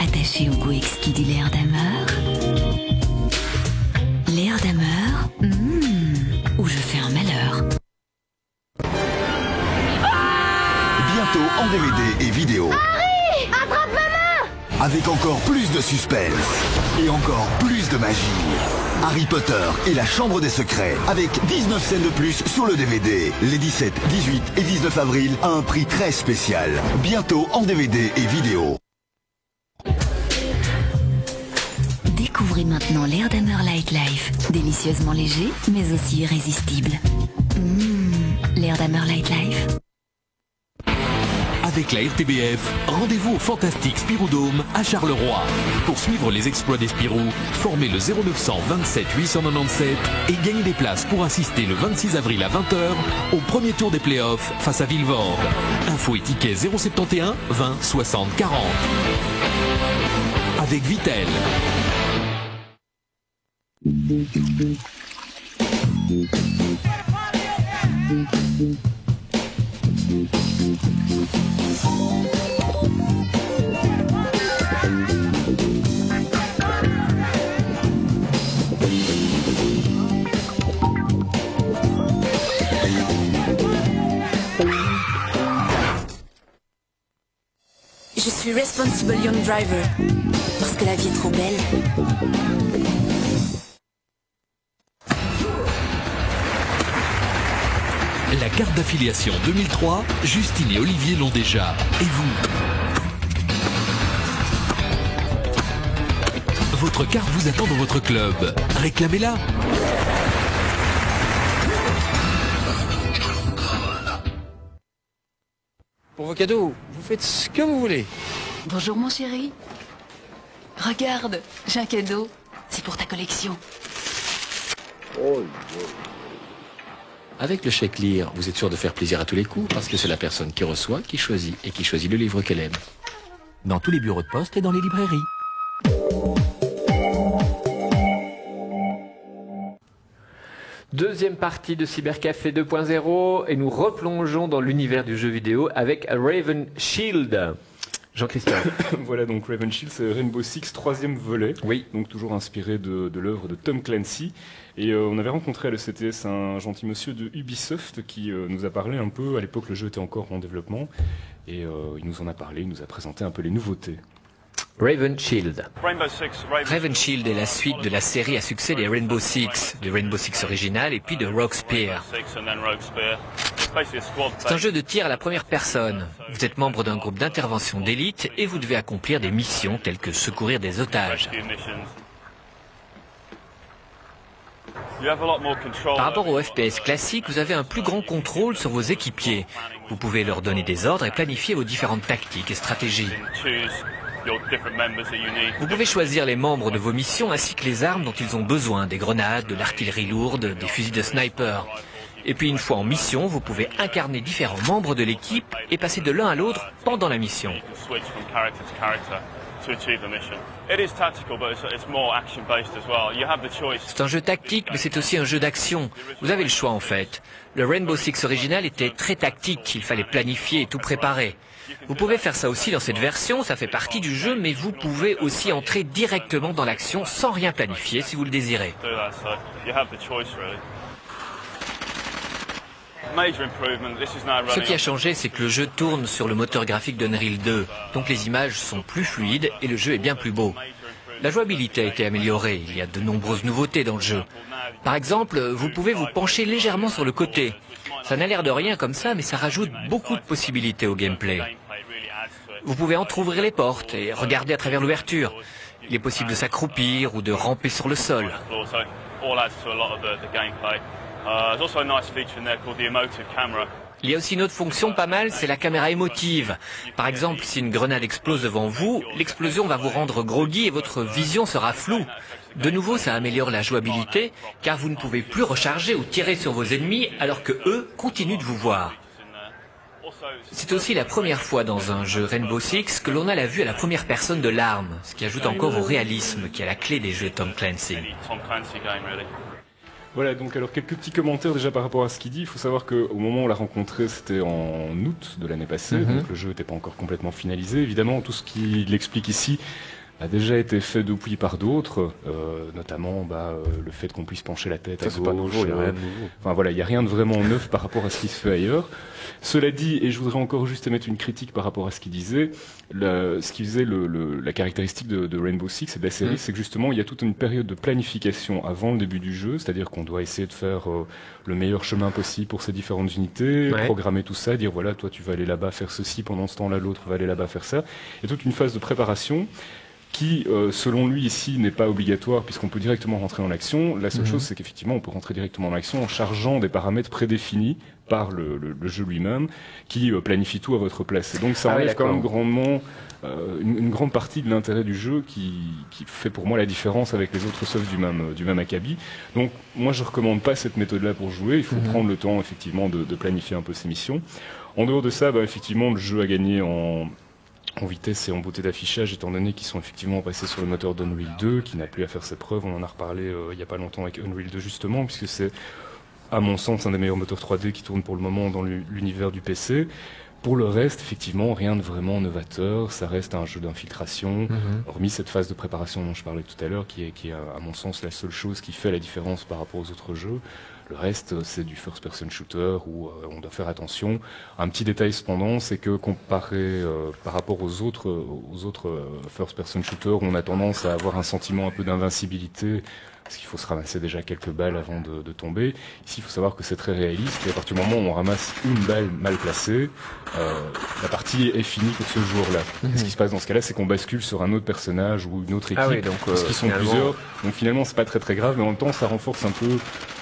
Attaché au goût exquis du Laird Hammer. Laird Hammer, où je fais un malheur. Bientôt en DVD et vidéo. Harry, attrape-le-moi! Avec encore plus de suspense et encore plus de magie. Harry Potter et la Chambre des Secrets, avec 19 scènes de plus sur le DVD. Les 17, 18 et 19 avril à un prix très spécial. Bientôt en DVD et vidéo. Découvrez maintenant Laird Hammer Light Life. Délicieusement léger, mais aussi irrésistible. Laird Hammer Light Life. Avec la RTBF, rendez-vous au fantastique Spirou-Dôme à Charleroi. Pour suivre les exploits des Spirou, formez le 0900 27 897 et gagnez des places pour assister le 26 avril à 20h au premier tour des playoffs face à Villevorde. Info et tickets 071 20 60 40. Avec Vitel. Je suis Responsible Young Driver, parce que la vie est trop belle. La carte d'affiliation 2003, Justine et Olivier l'ont déjà. Et vous? Votre carte vous attend dans votre club. Réclamez-la. Pour vos cadeaux, vous faites ce que vous voulez. Bonjour mon chéri. Regarde, j'ai un cadeau. C'est pour ta collection. Avec le chèque Lire, vous êtes sûr de faire plaisir à tous les coups parce que c'est la personne qui reçoit, qui choisit et qui choisit le livre qu'elle aime. Dans tous les bureaux de poste et dans les librairies. Deuxième partie de Cybercafé 2.0 et nous replongeons dans l'univers du jeu vidéo avec Raven Shield. Jean-Christian. Voilà, donc Raven Shield, c'est Rainbow Six, 3e volet. Oui. Donc toujours inspiré de l'œuvre de Tom Clancy. Et on avait rencontré à l'ECTS un gentil monsieur de Ubisoft qui nous a parlé un peu, à l'époque le jeu était encore en développement, et il nous en a parlé, il nous a présenté un peu les nouveautés. Raven Shield. Raven Shield est la suite de la série à succès des Rainbow Six, du Rainbow Six original et puis de Rogue Spear. C'est un jeu de tir à la première personne. Vous êtes membre d'un groupe d'intervention d'élite et vous devez accomplir des missions telles que secourir des otages. Par rapport au FPS classique, vous avez un plus grand contrôle sur vos équipiers. Vous pouvez leur donner des ordres et planifier vos différentes tactiques et stratégies. Vous pouvez choisir les membres de vos missions ainsi que les armes dont ils ont besoin, des grenades, de l'artillerie lourde, des fusils de sniper. Et puis une fois en mission, vous pouvez incarner différents membres de l'équipe et passer de l'un à l'autre pendant la mission. C'est un jeu tactique, mais c'est aussi un jeu d'action. Vous avez le choix en fait. Le Rainbow Six original était très tactique, il fallait planifier et tout préparer. Vous pouvez faire ça aussi dans cette version, ça fait partie du jeu, mais vous pouvez aussi entrer directement dans l'action sans rien planifier si vous le désirez. Ce qui a changé, c'est que le jeu tourne sur le moteur graphique d'Unreal 2, donc les images sont plus fluides et le jeu est bien plus beau. La jouabilité a été améliorée, il y a de nombreuses nouveautés dans le jeu. Par exemple, vous pouvez vous pencher légèrement sur le côté. Ça n'a l'air de rien comme ça, mais ça rajoute beaucoup de possibilités au gameplay. Vous pouvez entrouvrir les portes et regarder à travers l'ouverture. Il est possible de s'accroupir ou de ramper sur le sol. Il y a aussi une autre fonction pas mal, c'est la caméra émotive. Par exemple, si une grenade explose devant vous, l'explosion va vous rendre groggy et votre vision sera floue. De nouveau, ça améliore la jouabilité, car vous ne pouvez plus recharger ou tirer sur vos ennemis alors que eux continuent de vous voir. C'est aussi la première fois dans un jeu Rainbow Six que l'on a la vue à la première personne de l'arme, ce qui ajoute encore au réalisme qui est la clé des jeux Tom Clancy. Voilà, donc alors quelques petits commentaires déjà par rapport à ce qu'il dit. Il faut savoir qu'au moment où on l'a rencontré, c'était en août de l'année passée, donc le jeu n'était pas encore complètement finalisé. Évidemment, tout ce qu'il explique ici a déjà été fait depuis par d'autres, notamment le fait qu'on puisse pencher la tête à gauche. C'est pas nouveau, il n'y a rien de nouveau. Enfin voilà, il n'y a rien de vraiment neuf par rapport à ce qui se fait ailleurs. Cela dit, et je voudrais encore juste émettre une critique par rapport à ce qu'il disait, ce qui faisait la caractéristique de Rainbow Six et de la série, c'est que justement il y a toute une période de planification avant le début du jeu, c'est-à-dire qu'on doit essayer de faire le meilleur chemin possible pour ces différentes unités, programmer tout ça, dire voilà, toi tu vas aller là-bas faire ceci, pendant ce temps-là l'autre va aller là-bas faire ça. Il y a toute une phase de préparation qui, selon lui ici, n'est pas obligatoire puisqu'on peut directement rentrer dans l'action. La seule chose, c'est qu'effectivement, on peut rentrer directement dans l'action en chargeant des paramètres prédéfinis par le jeu lui-même, qui planifie tout à votre place. Et donc ça enlève quand même grandement une grande partie de l'intérêt du jeu qui fait pour moi la différence avec les autres softs du même acabit. Donc moi je recommande pas cette méthode-là pour jouer, il faut prendre le temps effectivement de planifier un peu ses missions. En dehors de ça, effectivement le jeu a gagné en vitesse et en beauté d'affichage, étant donné qu'ils sont effectivement passés sur le moteur d'Unreal 2, qui n'a plus à faire ses preuves. On en a reparlé il n'y a pas longtemps avec Unreal 2 justement, puisque c'est, à mon sens, un des meilleurs moteurs 3D qui tourne pour le moment dans l'univers du PC. Pour le reste, effectivement, rien de vraiment novateur. Ça reste un jeu d'infiltration, hormis cette phase de préparation dont je parlais tout à l'heure, qui est, à mon sens, la seule chose qui fait la différence par rapport aux autres jeux. Le reste, c'est du first-person shooter où on doit faire attention. Un petit détail cependant, c'est que comparé par rapport aux autres first-person shooters, on a tendance à avoir un sentiment un peu d'invincibilité, parce qu'il faut se ramasser déjà quelques balles avant de tomber. Ici, il faut savoir que c'est très réaliste, et à partir du moment où on ramasse une balle mal placée, la partie est finie pour ce jour-là. Ce qui se passe dans ce cas-là, c'est qu'on bascule sur un autre personnage ou une autre équipe, parce qu'ils sont plusieurs. Donc finalement, c'est pas très très grave, mais en même temps, ça renforce un peu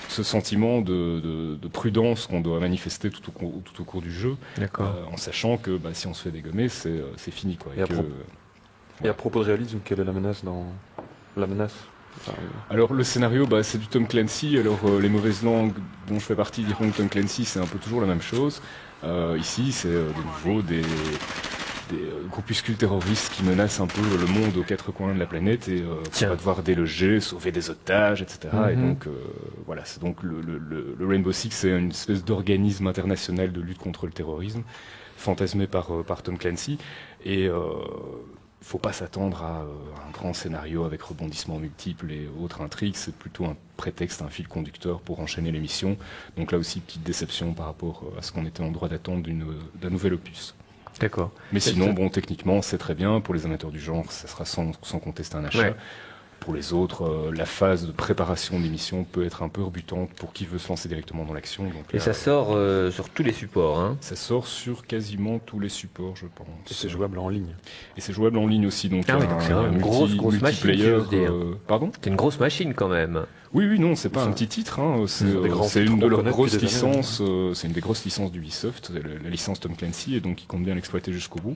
ce sentiment de prudence qu'on doit manifester tout au cours du jeu, en sachant que si on se fait dégommer, c'est fini, quoi. Et à propos de réalisme, quelle est la menace dans la menace? Alors le scénario, c'est du Tom Clancy. Alors les mauvaises langues dont je fais partie diront que Tom Clancy c'est un peu toujours la même chose. Ici c'est de nouveau des groupuscules terroristes qui menacent un peu le monde aux quatre coins de la planète et on va devoir déloger, sauver des otages, etc. Et donc voilà, c'est donc le Rainbow Six, c'est une espèce d'organisme international de lutte contre le terrorisme fantasmé par Tom Clancy et faut pas s'attendre à un grand scénario avec rebondissements multiples et autres intrigues, c'est plutôt un prétexte, un fil conducteur pour enchaîner les missions. Donc là aussi, petite déception par rapport à ce qu'on était en droit d'attendre d'un nouvel opus. D'accord. Mais sinon, techniquement, c'est très bien. Pour les amateurs du genre, ça sera sans conteste un achat. Ouais. Pour les autres, la phase de préparation des missions peut être un peu rebutante pour qui veut se lancer directement dans l'action. Et ça sort sur tous les supports, hein? Ça sort sur quasiment tous les supports, je pense. Et c'est jouable en ligne. Et c'est jouable en ligne aussi, donc donc c'est une grosse machine. Pardon ? C'est une grosse machine quand même. Oui, non, c'est pas un petit titre. Hein. C'est une de leurs grosses licences. C'est une des grosses licences d'Ubisoft, la licence Tom Clancy, et donc ils comptent bien l'exploiter jusqu'au bout.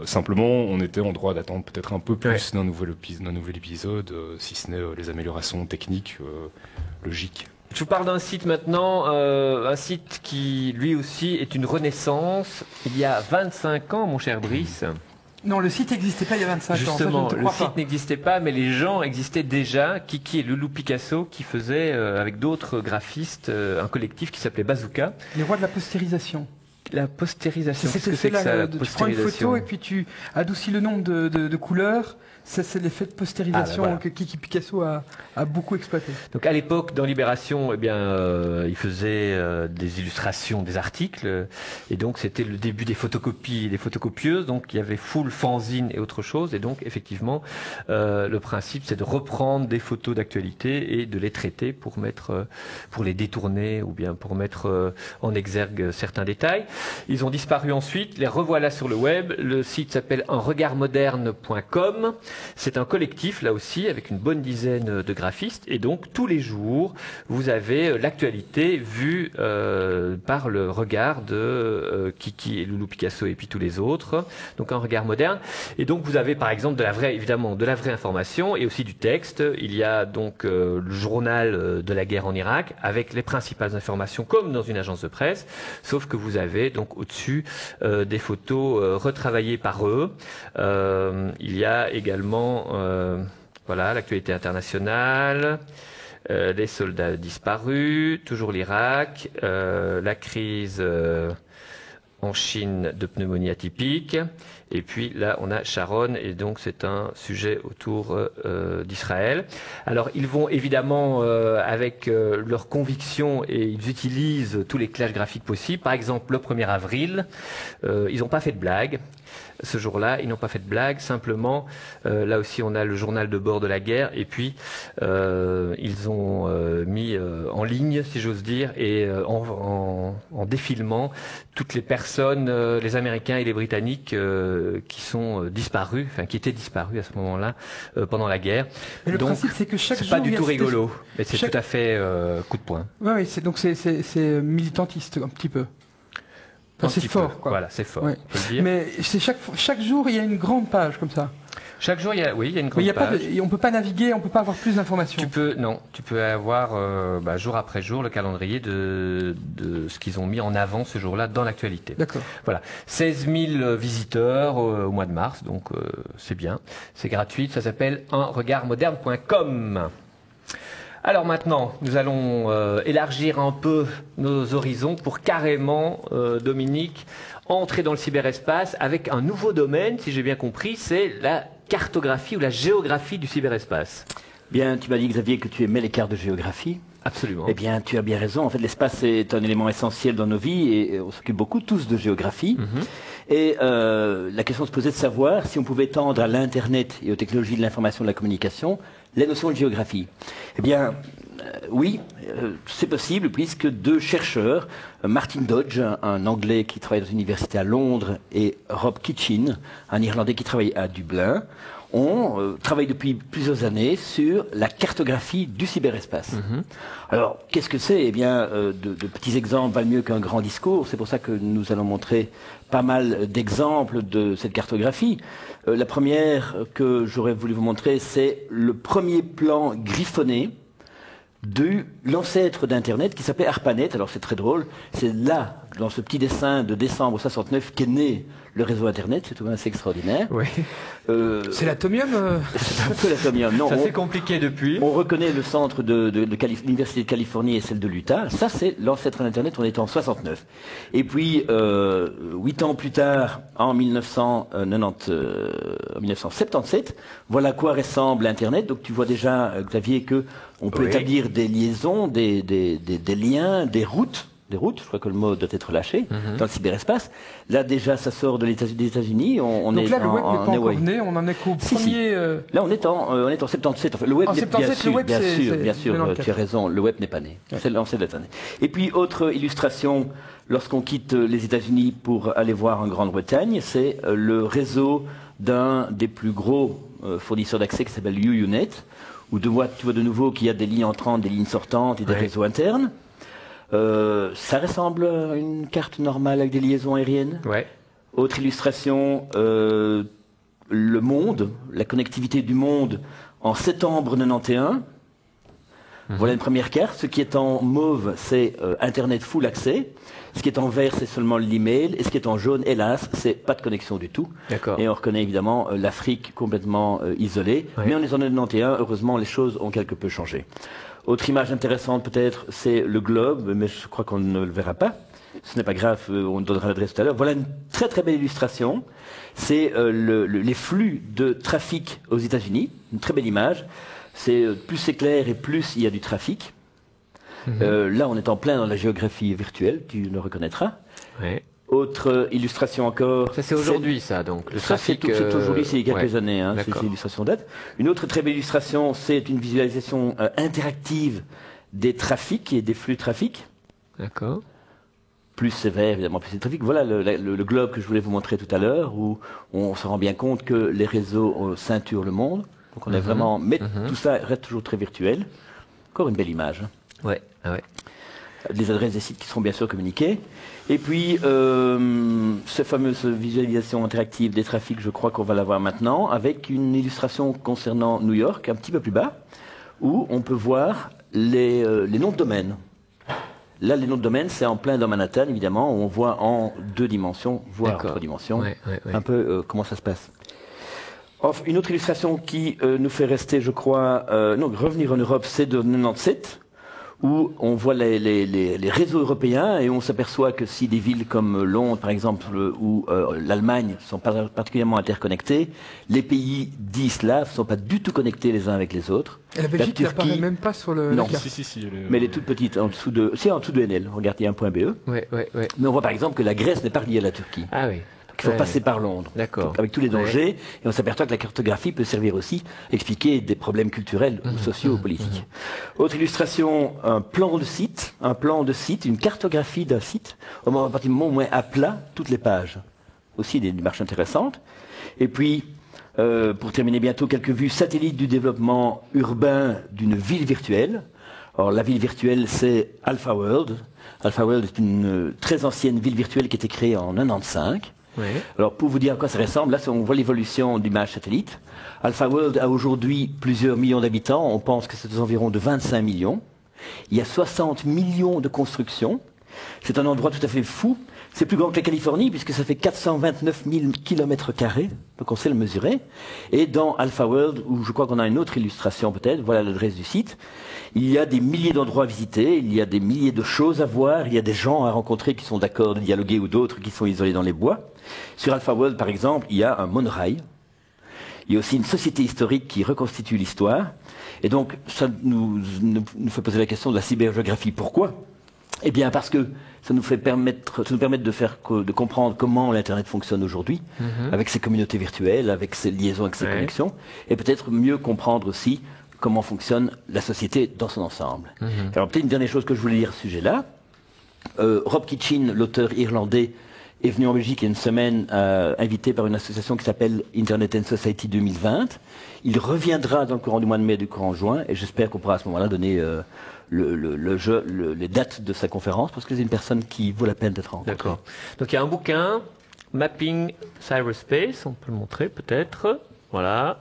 Simplement, on était en droit d'attendre peut-être un peu plus d'un nouvel épisode, si ce n'est les améliorations techniques logiques. Je vous parle d'un site maintenant, un site qui lui aussi est une renaissance. Il y a 25 ans, mon cher Brice. Non, le site n'existait pas il y a 25 ans. Justement, le site n'existait pas, mais les gens existaient déjà. Kiki et Loulou Picasso qui faisaient, avec d'autres graphistes, un collectif qui s'appelait Bazooka. Les rois de la postérisation. La postérisation, qu'est-ce que c'est que ça, tu prends une photo et puis tu adoucis le nombre de couleurs. Ça, c'est l'effet de postérisation que Kiki Picasso a beaucoup exploité. Donc à l'époque, dans Libération, il faisait des illustrations, des articles, et donc c'était le début des photocopies et des photocopieuses, donc il y avait full fanzine et autre chose, et donc effectivement, le principe c'est de reprendre des photos d'actualité et de les traiter pour les détourner ou bien pour mettre en exergue certains détails. Ils ont disparu ensuite, les revoilà sur le web. Le site s'appelle unregardmoderne.com. C'est un collectif, là aussi, avec une bonne dizaine de graphistes. Et donc, tous les jours, vous avez l'actualité vue par le regard de Kiki et Loulou Picasso et puis tous les autres. Donc, un regard moderne. Et donc, vous avez, par exemple, de la vraie information et aussi du texte. Il y a donc le journal de la guerre en Irak avec les principales informations, comme dans une agence de presse. Sauf que vous avez donc au-dessus des photos retravaillées par eux. Il y a également l'actualité internationale, les soldats disparus, toujours l'Irak, la crise en Chine de pneumonie atypique, et puis là on a Sharon, et donc c'est un sujet autour d'Israël. Alors ils vont évidemment avec leurs convictions, et ils utilisent tous les clashs graphiques possibles. Par exemple, le 1er avril, ils n'ont pas fait de blague. Ce jour-là, ils n'ont pas fait de blague, simplement, là aussi on a le journal de bord de la guerre, et puis ils ont mis en ligne, si j'ose dire, et en défilement toutes les personnes personnes, les Américains et les Britanniques, qui sont disparus, enfin qui étaient disparus à ce moment-là pendant la guerre. Mais le principe, c'est que chaque jour, pas du tout rigolo, mais c'est tout à fait coup de poing. Oui, c'est militantiste un petit peu. Enfin, c'est fort, quoi. Voilà, c'est fort. Ouais. On peut le dire. Mais c'est chaque jour, il y a une grande page comme ça. Chaque jour, il y a une grande page. On peut pas naviguer, on peut pas avoir plus d'informations. Tu peux avoir jour après jour le calendrier de ce qu'ils ont mis en avant ce jour-là dans l'actualité. D'accord. Voilà, 16 000 visiteurs au mois de mars, donc c'est bien, c'est gratuit. Ça s'appelle unregardmoderne.com. Alors maintenant, nous allons élargir un peu nos horizons pour carrément, Dominique, entrer dans le cyberespace avec un nouveau domaine, si j'ai bien compris, c'est la cartographie ou la géographie du cyberespace. Bien, tu m'as dit, Xavier, que tu aimais les cartes de géographie. Absolument. Eh bien, tu as bien raison. En fait, l'espace est un élément essentiel dans nos vies et on s'occupe beaucoup tous de géographie. Et la question se posait de savoir si on pouvait tendre à l'Internet et aux technologies de l'information et de la communication les notions de géographie. Eh bien, oui, c'est possible puisque deux chercheurs, Martin Dodge, un Anglais qui travaille dans une université à Londres, et Rob Kitchin, un Irlandais qui travaille à Dublin, ont travaillé depuis plusieurs années sur la cartographie du cyberespace. Alors, qu'est-ce que c'est? Eh bien, de petits exemples valent mieux qu'un grand discours. C'est pour ça que nous allons montrer pas mal d'exemples de cette cartographie. La première que j'aurais voulu vous montrer, c'est le premier plan griffonné de l'ancêtre d'Internet qui s'appelait ARPANET. Alors c'est très drôle, c'est là, dans ce petit dessin de décembre 69, qu'est né le réseau Internet, c'est tout de même assez extraordinaire. Oui. C'est l'atomium C'est un peu l'atomium, non. Ça s'est compliqué depuis. On reconnaît le centre de l'Université de Californie et celle de l'Utah. Ça, c'est l'ancêtre d'Internet, on est en 69. Et puis, 8 ans plus tard, en 1977, voilà à quoi ressemble Internet. Donc tu vois déjà, Xavier, que on peut établir des liaisons, des liens, des routes, je crois que le mot doit être lâché, dans le cyberespace. Là, déjà, ça sort des États-Unis. Donc là, le web n'est pas encore né, on en est qu'au premier... Là, on est en 77. Enfin, le web, en 77, bien sûr, tu as raison, le web n'est pas né. Ouais. C'est lancé de l'année. Et puis, autre illustration, lorsqu'on quitte les États-Unis pour aller voir en Grande-Bretagne, c'est le réseau d'un des plus gros fournisseurs d'accès qui s'appelle UUNet, où tu vois de nouveau qu'il y a des lignes entrantes, des lignes sortantes et des réseaux internes. Ça ressemble à une carte normale avec des liaisons aériennes. Ouais. Autre illustration, le monde, la connectivité du monde en septembre 91. Voilà une première carte. Ce qui est en mauve, c'est Internet full accès. Ce qui est en vert, c'est seulement l'email. Et ce qui est en jaune, hélas, c'est pas de connexion du tout. Et on reconnaît évidemment l'Afrique complètement isolée. Ouais. Mais on est en 91, heureusement, les choses ont quelque peu changé. Autre image intéressante peut-être, c'est le globe, mais je crois qu'on ne le verra pas. Ce n'est pas grave, on donnera l'adresse tout à l'heure. Voilà une très très belle illustration. C'est les flux de trafic aux États-Unis. Une très belle image. Plus c'est clair et plus il y a du trafic. Là, on est en plein dans la géographie virtuelle, tu le reconnaîtras. Ouais. Autre illustration encore. Ça, c'est aujourd'hui, ça, donc. Le trafic. C'est aujourd'hui, c'est il y a quelques années, hein, c'est l'illustration date. Une autre très belle illustration, c'est une visualisation interactive des trafics et des flux de trafic. D'accord. Plus sévère, évidemment, plus c'est trafic. Voilà le globe que je voulais vous montrer tout à l'heure, où on se rend bien compte que les réseaux ceinturent le monde. Donc on est vraiment. Mais tout ça reste toujours très virtuel. Encore une belle image. Ouais, ouais. Les adresses des sites qui seront bien sûr communiquées. Et puis, cette fameuse visualisation interactive des trafics, je crois qu'on va la voir maintenant, avec une illustration concernant New York, un petit peu plus bas, où on peut voir les noms de domaine. Là, les noms de domaine, c'est en plein dans Manhattan, évidemment, où on voit en 2 dimensions, voire 3 dimensions, un peu comment ça se passe. Enfin, une autre illustration qui nous fait rester, je crois, revenir en Europe, c'est de 97, où on voit les réseaux européens et on s'aperçoit que si des villes comme Londres, par exemple, ou l'Allemagne sont particulièrement interconnectées, les pays dits slaves ne sont pas du tout connectés les uns avec les autres. Et la Belgique n'apparaît même pas sur le... Non, mais elle est toute petite, en dessous de NL. Regarde, il y a un point BE. Ouais. Mais on voit par exemple que la Grèce n'est pas reliée à la Turquie. Ah oui. qu'il faut passer par Londres. D'accord. Avec tous les dangers. Et on s'aperçoit que la cartographie peut servir aussi à expliquer des problèmes culturels ou sociaux ou politiques. Autre illustration, un plan de site, une cartographie d'un site, à partir du moment où on met à plat toutes les pages. Aussi des démarches intéressantes. Et puis, pour terminer bientôt, quelques vues satellites du développement urbain d'une ville virtuelle. Alors, la ville virtuelle, c'est Alpha World. Alpha World est une très ancienne ville virtuelle qui a été créée en 95. Oui. Alors, pour vous dire à quoi ça ressemble, là, on voit l'évolution d'images satellites. Alpha World a aujourd'hui plusieurs millions d'habitants. On pense que c'est aux environs de 25 millions. Il y a 60 millions de constructions. C'est un endroit tout à fait fou. C'est plus grand que la Californie puisque ça fait 429 000 km², donc on sait le mesurer. Et dans Alpha World, où je crois qu'on a une autre illustration peut-être, voilà l'adresse du site, il y a des milliers d'endroits à visiter, il y a des milliers de choses à voir, il y a des gens à rencontrer qui sont d'accord de dialoguer ou d'autres qui sont isolés dans les bois. Sur Alpha World, par exemple, il y a un monorail. Il y a aussi une société historique qui reconstitue l'histoire. Et donc, ça nous fait poser la question de la cybergéographie. Pourquoi ? Eh bien, parce que ça nous permet de comprendre comment l'Internet fonctionne aujourd'hui, avec ses communautés virtuelles, avec ses liaisons, avec ses connexions, et peut-être mieux comprendre aussi comment fonctionne la société dans son ensemble. Alors, peut-être une dernière chose que je voulais dire à ce sujet-là. Rob Kitchin, l'auteur irlandais, est venu en Belgique il y a une semaine, invité par une association qui s'appelle Internet and Society 2020. Il reviendra dans le courant du mois de mai et du courant juin, et j'espère qu'on pourra à ce moment-là donner les dates de sa conférence, parce que c'est une personne qui vaut la peine d'être rencontrée. D'accord. Donc il y a un bouquin, Mapping Cyberspace, on peut le montrer peut-être, voilà,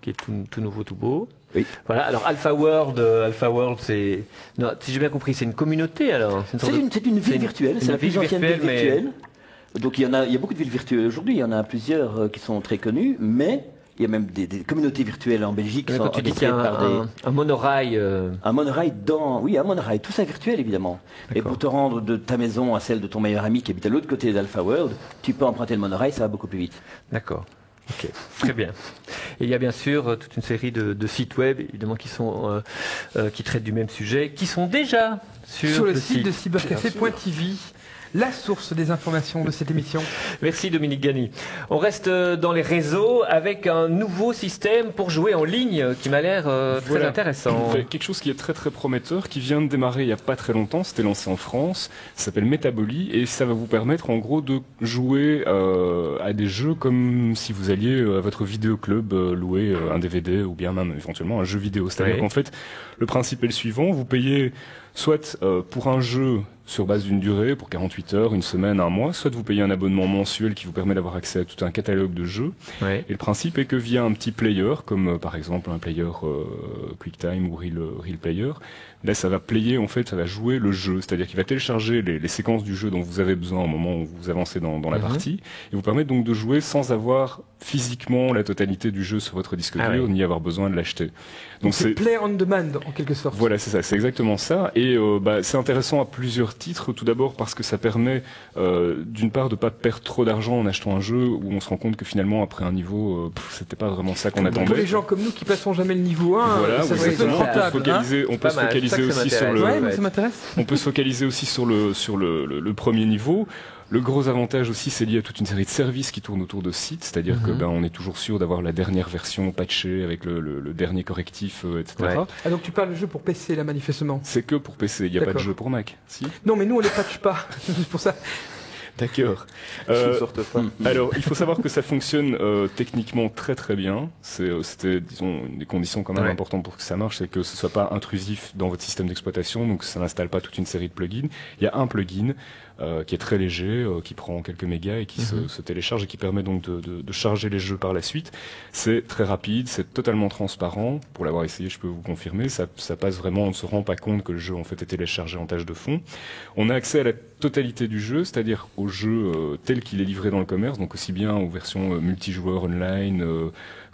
qui est tout nouveau, tout beau. Oui. Voilà. Alors Alpha World, c'est, non, si j'ai bien compris, c'est une communauté alors. C'est une ville virtuelle, c'est la plus ancienne ville virtuelle. Donc il y a beaucoup de villes virtuelles aujourd'hui. Il y en a plusieurs qui sont très connues, mais il y a même des communautés virtuelles en Belgique qui sont organisées par un monorail. Un monorail un monorail, tout ça virtuel évidemment. Et pour te rendre de ta maison à celle de ton meilleur ami qui habite à l'autre côté d'Alpha World, tu peux emprunter le monorail, ça va beaucoup plus vite. D'accord. Ok, très bien. Et il y a bien sûr toute une série de sites web, évidemment, qui traitent du même sujet, qui sont déjà sur le site de cybercafé.tv. La source des informations de cette émission. Merci Dominique Gani. On reste dans les réseaux avec un nouveau système pour jouer en ligne qui m'a l'air très intéressant. Quelque chose qui est très très prometteur, qui vient de démarrer il n'y a pas très longtemps, c'était lancé en France, ça s'appelle Metaboly et ça va vous permettre en gros de jouer à des jeux comme si vous alliez à votre vidéoclub louer un DVD ou bien même éventuellement un jeu vidéo. C'est-à-dire qu'en fait, le principe est le suivant, vous payez soit pour un jeu sur base d'une durée, pour 48 heures, une semaine, un mois, soit vous payez un abonnement mensuel qui vous permet d'avoir accès à tout un catalogue de jeux. Et le principe est que via un petit player, comme par exemple un player QuickTime ou Real Player, là ça va player, en fait, ça va jouer le jeu, c'est-à-dire qu'il va télécharger les séquences du jeu dont vous avez besoin au moment où vous avancez dans la partie, et vous permet donc de jouer sans avoir physiquement la totalité du jeu sur votre disque dur, ni avoir besoin de l'acheter. Donc c'est play on demand en quelque sorte. Voilà, c'est ça, c'est exactement ça. Et c'est intéressant à plusieurs titres. Tout d'abord parce que ça permet d'une part de pas perdre trop d'argent en achetant un jeu où on se rend compte que finalement après un niveau, c'était pas vraiment ça qu'on attendait. Pour les gens comme nous qui passons jamais le niveau 1, voilà, ça serait rentable. On peut se focaliser aussi sur le. Ouais, ça m'intéresse. On peut se focaliser aussi sur le premier niveau. Le gros avantage aussi, c'est lié à toute une série de services qui tournent autour de ce site, c'est-à-dire que on est toujours sûr d'avoir la dernière version patchée avec le dernier correctif, etc. Ah, donc tu parles de jeu pour PC là manifestement. C'est que pour PC, il n'y a pas de jeu pour Mac, si? Non, mais nous on les patche pas, c'est pour ça. D'accord. Alors, il faut savoir que ça fonctionne techniquement très très bien. C'était, disons, des conditions quand même importantes pour que ça marche, c'est que ce soit pas intrusif dans votre système d'exploitation, donc ça n'installe pas toute une série de plugins. Il y a un plugin qui est très léger, qui prend quelques mégas et qui se télécharge et qui permet donc de charger les jeux par la suite. C'est très rapide, c'est totalement transparent. Pour l'avoir essayé, je peux vous confirmer, ça passe vraiment, on ne se rend pas compte que le jeu en fait est téléchargé en tâche de fond. On a accès à la totalité du jeu, c'est-à-dire au jeu tel qu'il est livré dans le commerce, donc aussi bien aux versions multijoueurs online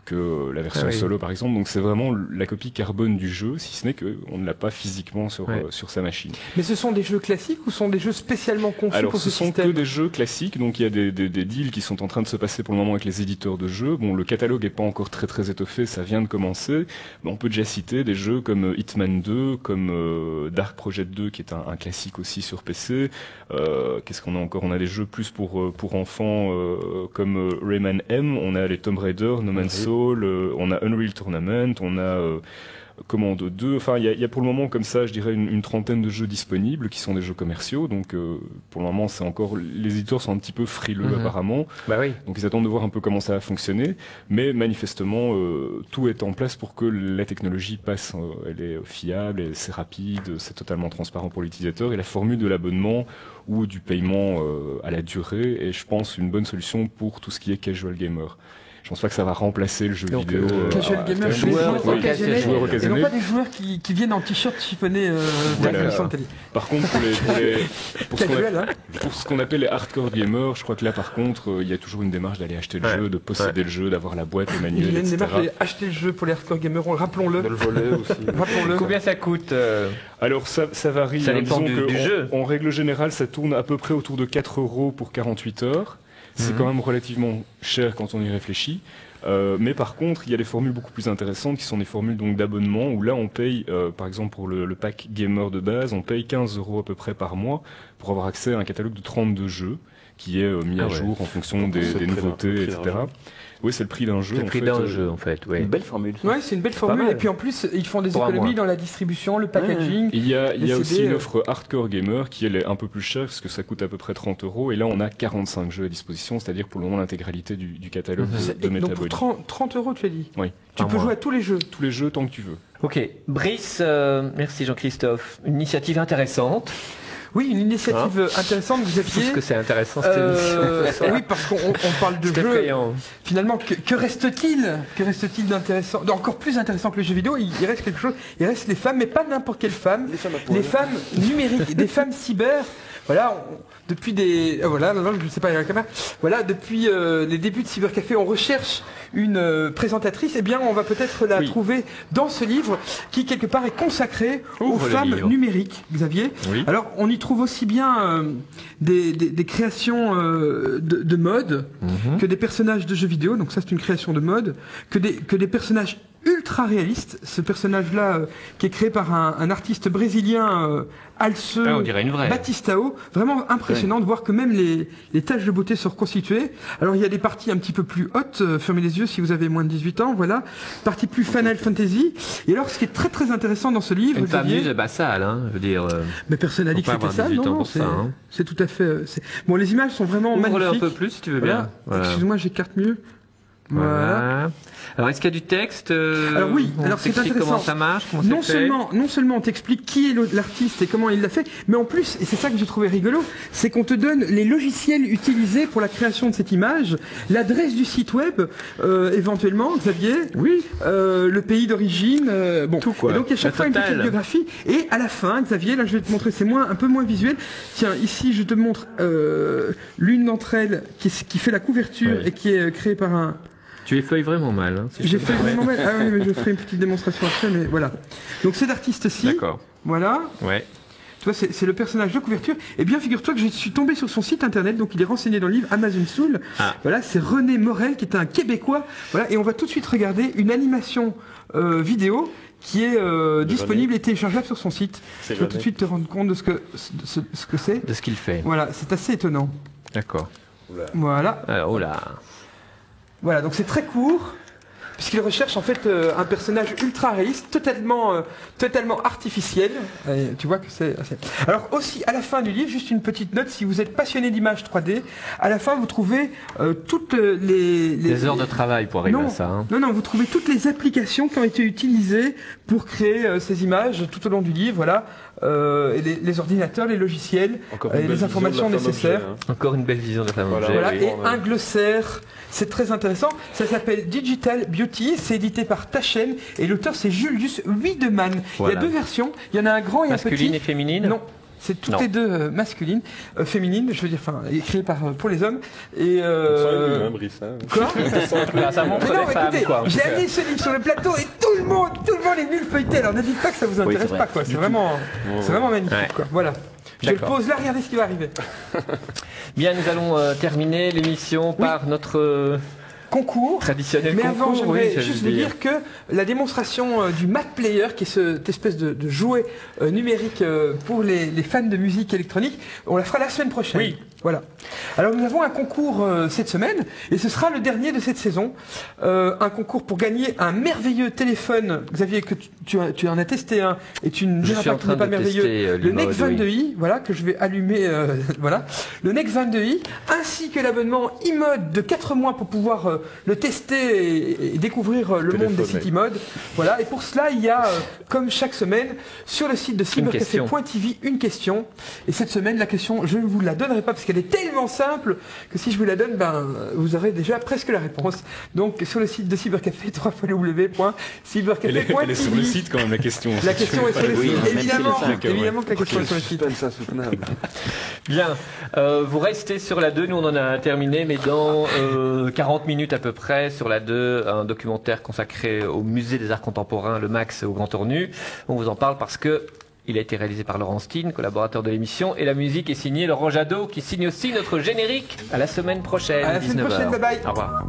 que la version solo par exemple. Donc c'est vraiment la copie carbone du jeu, si ce n'est qu'on ne l'a pas physiquement sur sa machine. Mais ce sont des jeux classiques ou sont des jeux spécialement conçus pour ce système ? Alors ce sont que des jeux classiques, donc il y a des deals qui sont en train de se passer pour le moment avec les éditeurs de jeux. Bon, le catalogue n'est pas encore très étoffé, ça vient de commencer. Mais on peut déjà citer des jeux comme Hitman 2, comme Dark Project 2 qui est un classique aussi sur PC. Qu'est-ce qu'on a encore ? On a des jeux plus pour enfants comme Rayman M, on a les Tomb Raider, No Man's Soul, on a Unreal Tournament, on a Commando 2, enfin il y a pour le moment comme ça je dirais une trentaine de jeux disponibles qui sont des jeux commerciaux, donc pour le moment c'est encore, les éditeurs sont un petit peu frileux apparemment, donc ils attendent de voir un peu comment ça va fonctionner, mais manifestement tout est en place pour que la technologie passe, elle est fiable, c'est rapide, c'est totalement transparent pour l'utilisateur, et la formule de l'abonnement ou du paiement à la durée est je pense une bonne solution pour tout ce qui est casual gamer. Je pense pas que ça va remplacer le jeu vidéo. Casual gamer, joueurs occasionnels, et non pas des joueurs qui viennent en t-shirt chiffonné Par contre, pour ce qu'on appelle les hardcore gamers, je crois que là par contre, il y a toujours une démarche d'aller acheter le jeu, de posséder le jeu, d'avoir la boîte, le manuel, etc. Il y a une démarche d'aller acheter le jeu pour les hardcore gamers, rappelons-le. De le voler aussi. Rappelons-le. Combien ça coûte Alors ça varie. Ça dépend du jeu. En règle générale, ça tourne à peu près autour de 4 € pour 48 heures. C'est quand même relativement cher quand on y réfléchit. Mais par contre, il y a des formules beaucoup plus intéressantes qui sont des formules donc d'abonnement où là on paye, par exemple pour le pack gamer de base, on paye 15 € à peu près par mois pour avoir accès à un catalogue de 32 jeux qui est mis à jour en fonction des nouveautés, etc. Oui, c'est le prix d'un jeu. C'est le prix d'un jeu, en fait. Une belle formule. Oui, c'est une belle formule. Et puis en plus, ils font des économies dans la distribution, le packaging. Il y a aussi une offre hardcore gamer qui elle est un peu plus chère parce que ça coûte à peu près 30 €. Et là, on a 45 jeux à disposition, c'est-à-dire pour le moment l'intégralité du catalogue de Metabolic. Donc pour 30 €, tu as dit. Oui. Tu peux jouer à tous les jeux. Tous les jeux tant que tu veux. Ok. Brice, merci Jean-Christophe. Une initiative intéressante. Oui, une initiative intéressante. Vous aviez. Parce que c'est intéressant cette émission. Oui, parce qu'on parle de jeux. Finalement, que reste-t-il ? Que reste-t-il d'intéressant, encore plus intéressant que le jeu vidéo ? Il reste quelque chose. Il reste les femmes, mais pas n'importe quelle femme. Les femmes numériques, des femmes cyber. Voilà, depuis des... voilà, non, je ne sais pas, il y a la caméra. Voilà, depuis les débuts de Cybercafé, on recherche une présentatrice. Eh bien, on va peut-être la trouver dans ce livre qui, quelque part, est consacré aux femmes numériques, Xavier. Oui. Alors, on y trouve aussi bien des créations de mode que des personnages de jeux vidéo. Donc ça, c'est une création de mode. Que des personnages ultra réaliste, ce personnage-là qui est créé par un artiste brésilien Alceu Batistao, vraiment impressionnant de voir que même les taches de beauté sont reconstituées. Alors il y a des parties un petit peu plus hautes, fermez les yeux si vous avez moins de 18 ans, voilà, partie plus Final Fantasy. Et alors ce qui est très très intéressant dans ce livre, une femme nue, bah sale, hein, je veux dire. Mais personne n'a dit que c'était ça, non, c'est tout à fait. Bon, les images sont vraiment magnifiques. Un peu plus si tu veux bien. Voilà. Excuse-moi, j'écarte mieux. Voilà. Alors, est-ce qu'il y a du texte Alors oui, alors c'est intéressant. Comment ça marche, non seulement on t'explique qui est l'artiste et comment il l'a fait, mais en plus, et c'est ça que j'ai trouvé rigolo, c'est qu'on te donne les logiciels utilisés pour la création de cette image, l'adresse du site web, éventuellement, Xavier, le pays d'origine, bon. Tout quoi. Et donc, à chaque fois, une petite biographie. Et à la fin, Xavier, là, je vais te montrer, c'est un peu moins visuel. Tiens, ici, je te montre l'une d'entre elles qui fait la couverture et qui est créée par un... Tu effeuilles vraiment mal. Hein, si j'ai fait vraiment mal. Ah oui, mais je ferai une petite démonstration après, mais voilà. Donc cet artiste-ci, voilà. Ouais. Tu vois, c'est le personnage de couverture. Eh bien, figure-toi que je suis tombé sur son site internet, donc il est renseigné dans le livre Amazon Soul. Voilà, c'est René Morel, qui est un Québécois. Voilà, et on va tout de suite regarder une animation vidéo qui est disponible et téléchargeable sur son site. Tu vas tout de suite te rendre compte de ce que c'est. De ce qu'il fait. Voilà, c'est assez étonnant. D'accord. Voilà. Oh là. Voilà, donc c'est très court, puisqu'il recherche en fait un personnage ultra réaliste, totalement artificiel. Et tu vois que c'est... Alors aussi, à la fin du livre, juste une petite note, si vous êtes passionné d'images 3D, à la fin vous trouvez toutes les heures de travail pour arriver à ça. Hein. Non, vous trouvez toutes les applications qui ont été utilisées pour créer ces images tout au long du livre, voilà. Et les ordinateurs, les logiciels, et les informations nécessaires. Encore une belle vision de la femme objet. Voilà, et un glossaire, c'est très intéressant. Ça s'appelle Digital Beauty, c'est édité par Taschen, et l'auteur c'est Julius Wiedemann. Voilà. Il y a deux versions, il y en a un grand et un petit. Masculine et féminine ? Non. C'est toutes les deux masculines, féminines, je veux dire, enfin, écrites pour les hommes. Et quoi ça montre les femmes, quoi. J'ai amené ce livre sur le plateau et tout le monde est venu le feuilleter. Alors ne dites pas que ça vous intéresse pas, quoi. C'est vraiment magnifique, quoi. Voilà. Je le pose là, regardez ce qui va arriver. Bien, nous allons terminer l'émission par notre concours. Traditionnel mais concours. Avant, j'aimerais juste vous dire que la démonstration du Mac Player, qui est cette espèce de jouet numérique pour les fans de musique électronique, on la fera la semaine prochaine. Oui. Voilà. Alors nous avons un concours cette semaine et ce sera le dernier de cette saison. Un concours pour gagner un merveilleux téléphone. Xavier, que tu en as testé un et tu ne diras pas qu'il n'est pas merveilleux. Le Nex 22i, voilà, que je vais allumer. Voilà. Le Nex 22i, ainsi que l'abonnement iMode de 4 mois pour pouvoir le tester et découvrir le monde des sites iMode. Voilà. Et pour cela, il y a, comme chaque semaine, sur le site de cybercafé.tv, une question. Et cette semaine, la question, je ne vous la donnerai pas parce qu'elle est tellement simple que si je vous la donne, vous aurez déjà presque la réponse. Donc sur le site de Cybercafé, www.cybercafé.tv. Elle est sur le site quand même, la question. La question est sur le site, évidemment que la question est sur le site. Bien, vous restez sur la 2, nous on en a terminé, mais dans 40 minutes à peu près, sur la 2, un documentaire consacré au musée des arts contemporains, le Max au Grand Ornu. On vous en parle parce que il a été réalisé par Laurent Steen, collaborateur de l'émission, et la musique est signée Laurent Jadot, qui signe aussi notre générique. À la semaine prochaine, à la semaine 19h. prochaine, bye bye. Au revoir.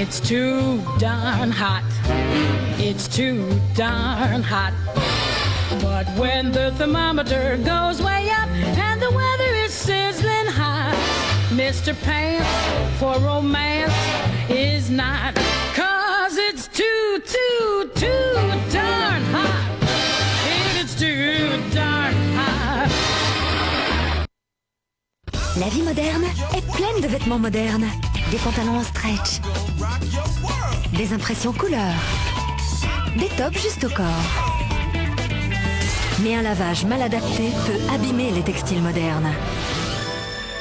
It's too darn hot. It's too darn hot. But when the thermometer goes way up and the weather is sizzling hot, Mr. Pants for romance is not. 'Cause it's too darn hot. It's too darn hot. La vie moderne est pleine de vêtements modernes. Des pantalons en stretch, des impressions couleurs, des tops juste au corps. Mais un lavage mal adapté peut abîmer les textiles modernes.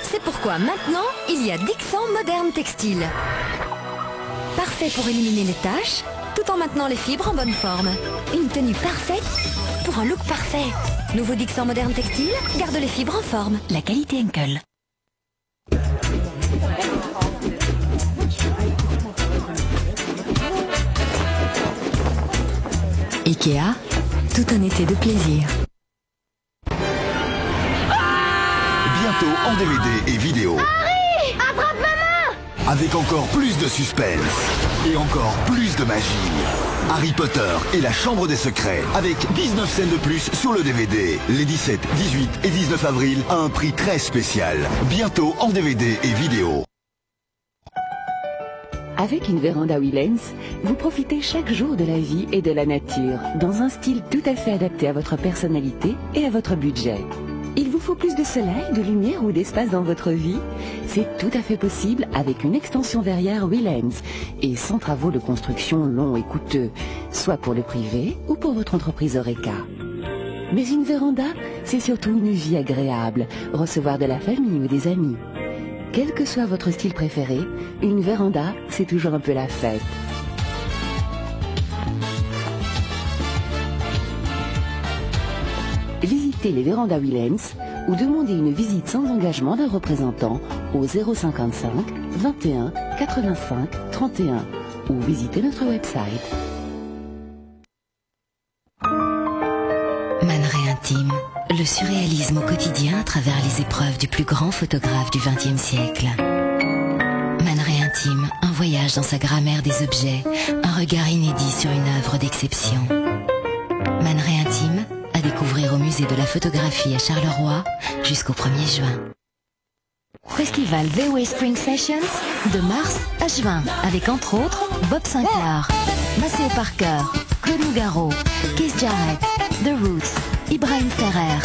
C'est pourquoi maintenant, il y a Dixan Moderne Textile. Parfait pour éliminer les taches, tout en maintenant les fibres en bonne forme. Une tenue parfaite pour un look parfait. Nouveau Dixan Moderne Textile, garde les fibres en forme. La qualité Henkel. Ikea, tout un été de plaisir. Bientôt en DVD et vidéo. Harry, attrape maman! Avec encore plus de suspense et encore plus de magie. Harry Potter et la Chambre des Secrets avec 19 scènes de plus sur le DVD. Les 17, 18 et 19 avril à un prix très spécial. Bientôt en DVD et vidéo. Avec une véranda Willens, vous profitez chaque jour de la vie et de la nature, dans un style tout à fait adapté à votre personnalité et à votre budget. Il vous faut plus de soleil, de lumière ou d'espace dans votre vie? C'est tout à fait possible avec une extension verrière Willens et sans travaux de construction longs et coûteux, soit pour le privé ou pour votre entreprise Oreca. Mais une véranda, c'est surtout une vie agréable, recevoir de la famille ou des amis. Quel que soit votre style préféré, une véranda, c'est toujours un peu la fête. Visitez les vérandas Willens ou demandez une visite sans engagement d'un représentant au 055 21 85 31 ou visitez notre website. Man Ray Intime, le surréalisme au quotidien à travers les épreuves du plus grand photographe du XXe siècle. Man Ray Intime, un voyage dans sa grammaire des objets, un regard inédit sur une œuvre d'exception. Man Ray Intime, à découvrir au musée de la photographie à Charleroi jusqu'au 1er juin. Festival VOA Spring Sessions de mars à juin avec entre autres Bob Sinclair, Maceo Parker, Claude Nougaro, Keith Jarrett, The Roots, Ibrahim Ferrer.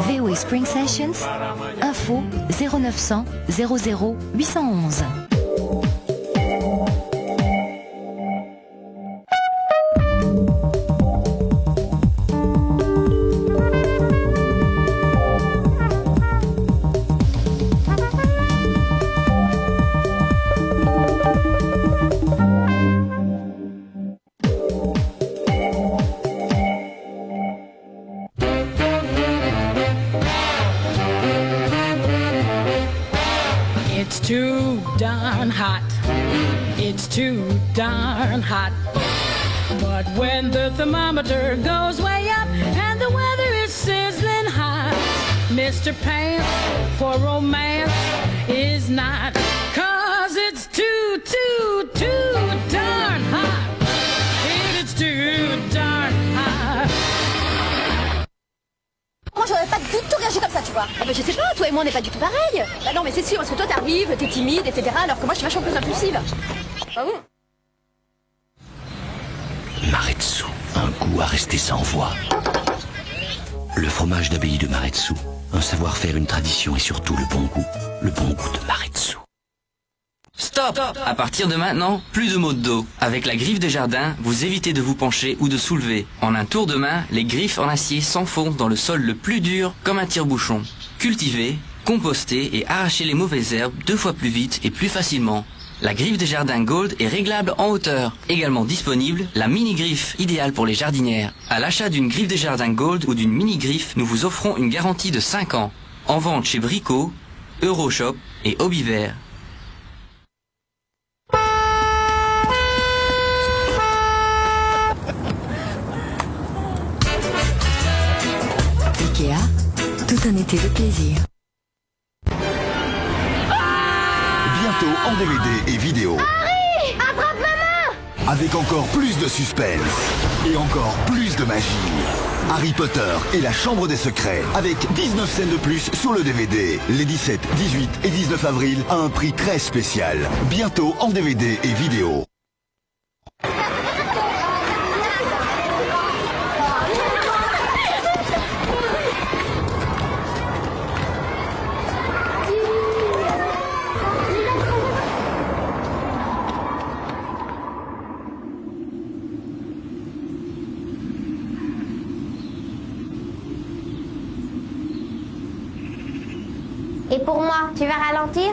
VOA Spring Sessions, info 0900 00 811. It's too darn hot. It's too darn hot. But when the thermometer goes way up and the weather is sizzling hot, Mr. Pants for romance is not. 'Cause it's too darn hot. It's too darn hot. Moi j'aurais pas du tout réagi comme ça, tu vois. Ah bah, je sais pas, toi et moi on n'est pas du tout pareil. Bah non mais c'est sûr, parce que toi t'arrives, t'es timide, etc. Alors que moi je suis vachement plus impulsive. Bah bon. Maretsu, un goût à rester sans voix. Le fromage d'abbaye de Maretsu, un savoir-faire, une tradition et surtout le bon goût de Maretsu. Stop! À partir de maintenant, plus de maux de dos. Avec la griffe de jardin, vous évitez de vous pencher ou de soulever. En un tour de main, les griffes en acier s'enfoncent dans le sol le plus dur comme un tire-bouchon. Cultivez, compostez et arrachez les mauvaises herbes 2 fois plus vite et plus facilement. La griffe de jardin Gold est réglable en hauteur. Également disponible, la mini-griffe, idéale pour les jardinières. À l'achat d'une griffe de jardin Gold ou d'une mini-griffe, nous vous offrons une garantie de 5 ans. En vente chez Brico, Euroshop et Hobbyvert. Ikea, tout un été de plaisir. Bientôt en DVD et vidéo. Harry, attrape maman! Avec encore plus de suspense et encore plus de magie. Harry Potter et la Chambre des Secrets avec 19 scènes de plus sur le DVD. Les 17, 18 et 19 avril à un prix très spécial. Bientôt en DVD et vidéo. Et pour moi, tu vas ralentir?